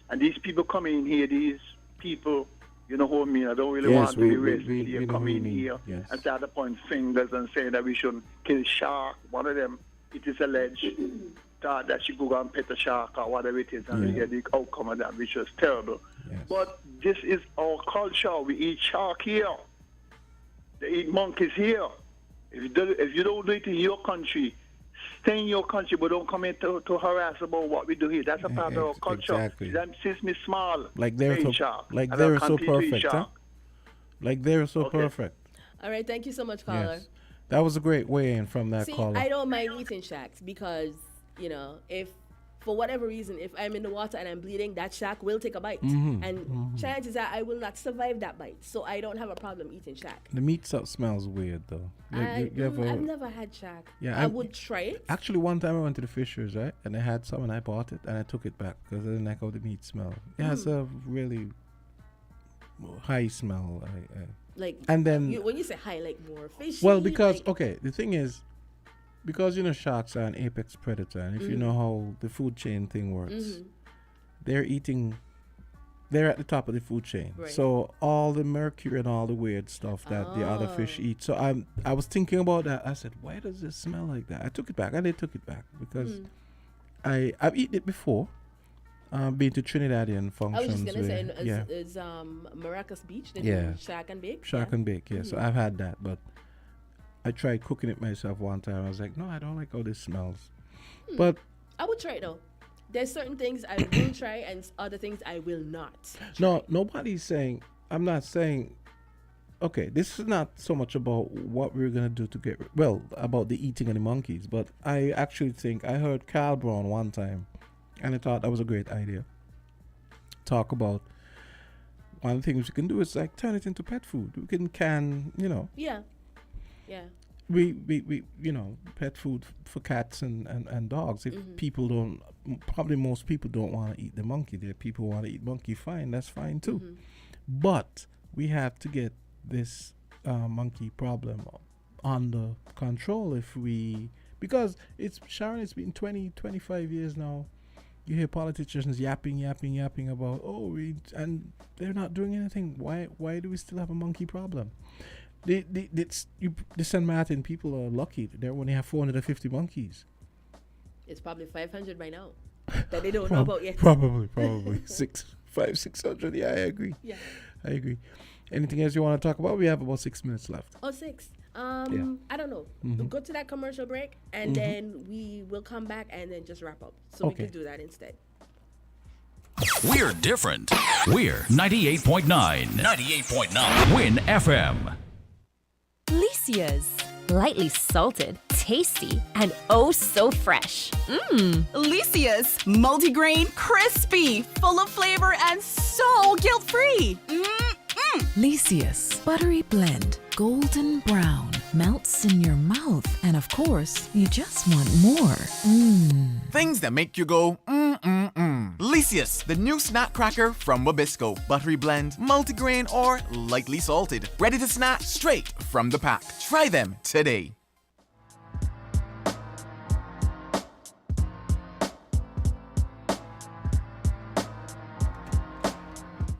And these people come in here, these people, you know what I mean? I don't really want to be racist here, come in here and start to point fingers and say that we shouldn't kill shark. One of them, it is alleged that she go and pet a shark or whatever it is, and we get the outcome of that, which was terrible. Yes. But this is our culture. We eat shark here. They eat monkeys here. If you don't do it in your country, stay in your country, but don't come in to harass about what we do here. That's a part of our culture. Exactly. Since me small, like they're so perfect, huh? Like they're so perfect. All right, thank you so much, caller. Yes. That was a great way in from that See, caller. I don't mind eating shacks because, if for whatever reason, if I'm in the water and I'm bleeding, that shack will take a bite. And chances are I will not survive that bite. So I don't have a problem eating shack. The meat stuff smells weird though. I've never had shack. Yeah, I would try it. Actually, one time I went to the Fishers, right? And they had some and I bought it and I took it back because I didn't like how the meat smelled. It has a really high smell. And then when you say high, like more fishy. well, because the thing is, because sharks are an apex predator, and if you know how the food chain thing works, they're at the top of the food chain. Right. So all the mercury and all the weird stuff that the other fish eat. So I was thinking about that. I said, why does this smell like that? I took it back, and they took it back because I've eaten it before. Been to Trinidadian functions. I was just gonna say, yeah. is Maracas Beach? They do shack and bake. Shack and bake. Yeah. So I've had that, but I tried cooking it myself one time. I was like, no, I don't like how this smells. But I would try it though. There's certain things I will try and other things I will not try. No, nobody's saying. I'm not saying. Okay, this is not so much about what we're gonna do to get about the eating of the monkeys, but I actually think I heard Carl Brown one time. And I thought that was a great idea. Talk about one of the things we can do is like turn it into pet food. We can Yeah. We pet food for cats and dogs. If people don't, probably most people don't want to eat the monkey. There are people who want to eat monkey, fine, that's fine too. But we have to get this monkey problem under control because it's been 20, 25 years now. You hear politicians yapping about and they're not doing anything. Why do we still have a monkey problem? The St. Martin people are lucky. They only have 450 monkeys. It's probably 500 by now that they don't know about yet. Probably 600. Yeah, I agree. Yeah, I agree. Anything else you want to talk about? We have about 6 minutes left. Oh, 6. I don't know. We'll go to that commercial break and then we will come back and then just wrap up. So we can do that instead. We're different. We're 98.9. 98.9. Win FM. Licia's. Lightly salted, tasty, and oh so fresh. Licious, multigrain, crispy, full of flavor, and so guilt-free. Licious, buttery blend, golden brown, melts in your mouth, and of course, you just want more. Things that make you go, Licious, the new snack cracker from Wabisco. Buttery blend, multigrain, or lightly salted. Ready to snack straight from the pack. Try them today.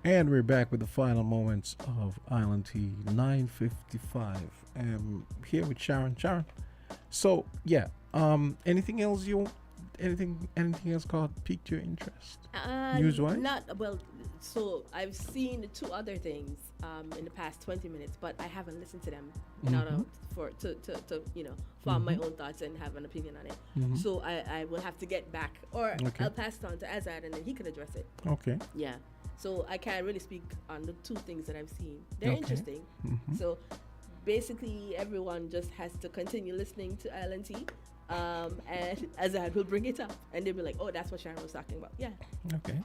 And we're back with the final moments of Island Tea 9:55. Here with Sharon. So anything else anything else piqued your interest? News-wise? Not well. So I've seen 2 other things in the past 20 minutes, but I haven't listened to them in order to form my own thoughts and have an opinion on it. So I will have to get back, or I'll pass it on to Azard and then he can address it. Okay. Yeah. So I can't really speak on the 2 things that I've seen. They're interesting. So basically, everyone just has to continue listening to Island Tea. And Azad will bring it up, and they'll be like, "Oh, that's what Sharon was talking about." Yeah. Okay.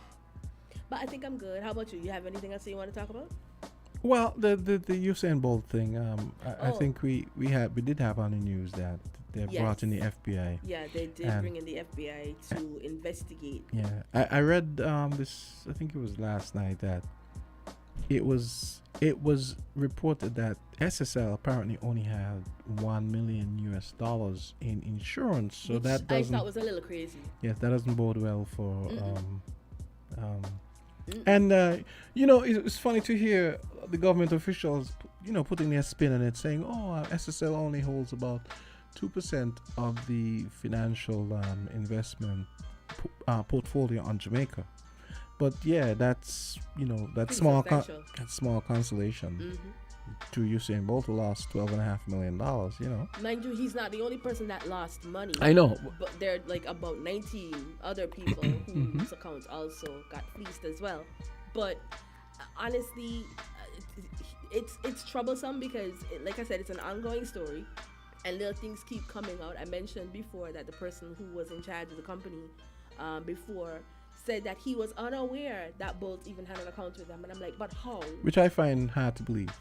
But I think I'm good. How about you? You have anything else that you want to talk about? Well, the Usain Bolt thing. I think we did have on the news that they brought in the FBI. Yeah, they did bring in the FBI to investigate. Yeah, I read this. I think it was last night that it was reported that SSL apparently only had $1 million in insurance. So that doesn't. I thought was a little crazy. Yes, that doesn't bode well for. And it's funny to hear the government officials, putting their spin on it, saying, "Oh, SSL only holds about 2% of the financial investment portfolio on Jamaica." But yeah, that's small consolation to Usain Bolt, who lost $12.5 million. Mind you, he's not the only person that lost money. I know, but there are like about 19 other people whose accounts also got fleeced as well. But honestly, it's troublesome because, like I said, it's an ongoing story, and little things keep coming out. I mentioned before that the person who was in charge of the company before said that he was unaware that Bolt even had an account with them, and I'm like, but how? Which I find hard to believe.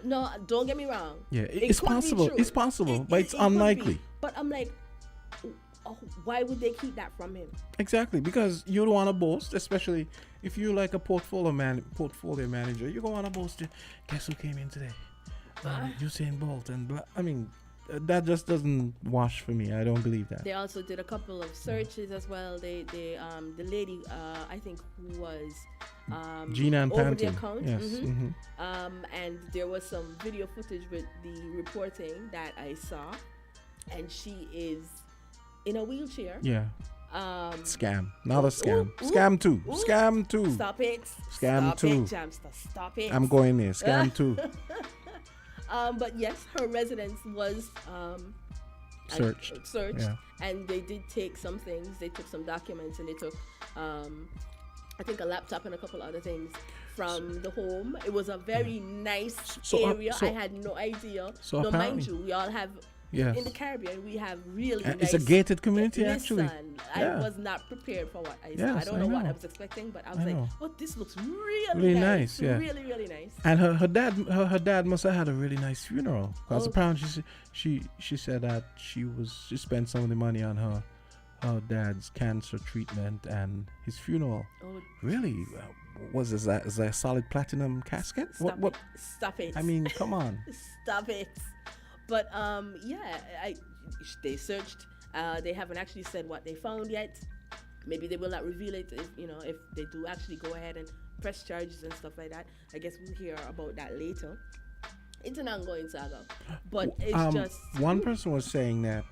No, don't get me wrong. Yeah, It it's could be possible. true. It's possible, but it's It could be. unlikely. But I'm like, why would they keep that from him? Exactly, because you don't want to boast, especially if you're like a portfolio manager. You don't want to boast. Guess who came in today? Usain Bolt and blah. I mean, that just doesn't wash for me. I don't believe that. They also did a couple of searches as well. The lady I think who was Gina and over the Panton. account. Yes. And there was some video footage with the reporting that I saw, and she is in a wheelchair. Yeah. Scam. Not a scam. Ooh, Scam 2. ooh. Scam 2. Stop it. Scam Stop 2. it, Jamster. Stop it. I'm going there. Scam 2. But yes, her residence was Searched. Yeah. And they did take some things. They took some documents, and they took, I think, a laptop and a couple other things from the home. It was a very nice area. I had no idea. So no, mind apparently- you, we all have. Yes. In the Caribbean, we have really It's nice. a gated community, Listen, actually. I Yeah. was not prepared for what I saw. Yes, I don't know what know. I was expecting, but I was I like, know. oh, this looks really, Really nice. nice, yeah. Really, really nice. And her dad must have had a really nice funeral, because Oh. apparently she said that she spent some of the money on her dad's cancer treatment and his funeral. Oh. Really? Is that a solid platinum casket? What? Stop it. I mean, come on. Stop it. But they searched. They haven't actually said what they found yet. Maybe they will not reveal it if they do actually go ahead and press charges and stuff like that. I guess we'll hear about that later. It's an ongoing saga, but it's just one person was saying that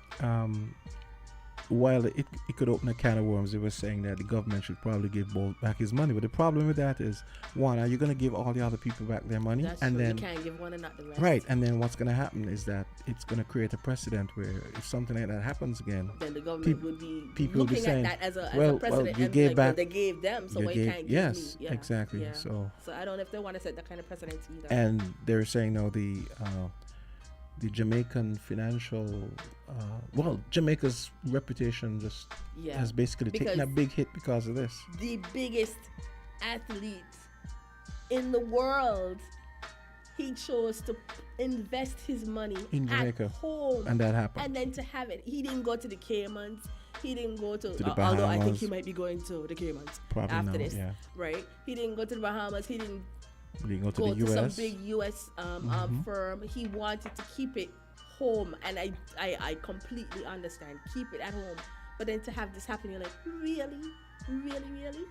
while it could open a can of worms, they were saying that the government should probably give Bolt back his money. But the problem with that is, one, are you going to give all the other people back their money? That's and true. then You can't give one and not the rest. Right, and then what's going to happen is that it's going to create a precedent where if something like that happens again, then the government would be people will be looking saying, at that as a well, precedent, you and gave like, back, well, they gave them, so you why gave- can't give yes, me? Yeah. exactly. Yeah. So I don't know if they want to set that kind of precedent either. and they're saying now the Jamaican financial, Jamaica's reputation just has basically taken a Because big hit because of this. the biggest athlete in the world, he chose to invest his money In Jamaica. at home, And that happened. And then to have it, he didn't go to the Caymans. He didn't go to, the although I think Bahamas. he might be going to the Caymans Probably after no, this, yeah. right? He didn't go to the Bahamas. He didn't We go to go the to some US. big U.S. Firm. He wanted to keep it home, and I completely understand. Keep it at home, but then to have this happen, you're like, really, really, really.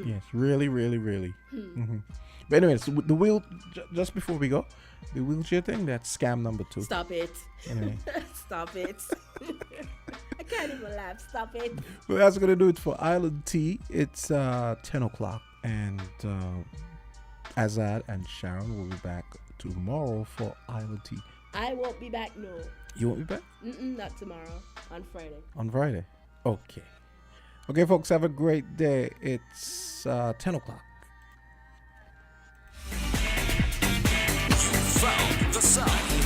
Yes, really, really, really. But anyways, the just before we go, the wheelchair thing, that's scam number 2. Stop it. Anyway. Stop it. I can't even laugh. Stop it. Well, that's going to do it for Island Tea. It's 10 o'clock, and Azard and Sharon will be back tomorrow for Island Tea. I won't be back, no. You won't be back? Not tomorrow. On Friday. On Friday? Okay. Okay, folks, have a great day. It's 10 o'clock. Found the sound.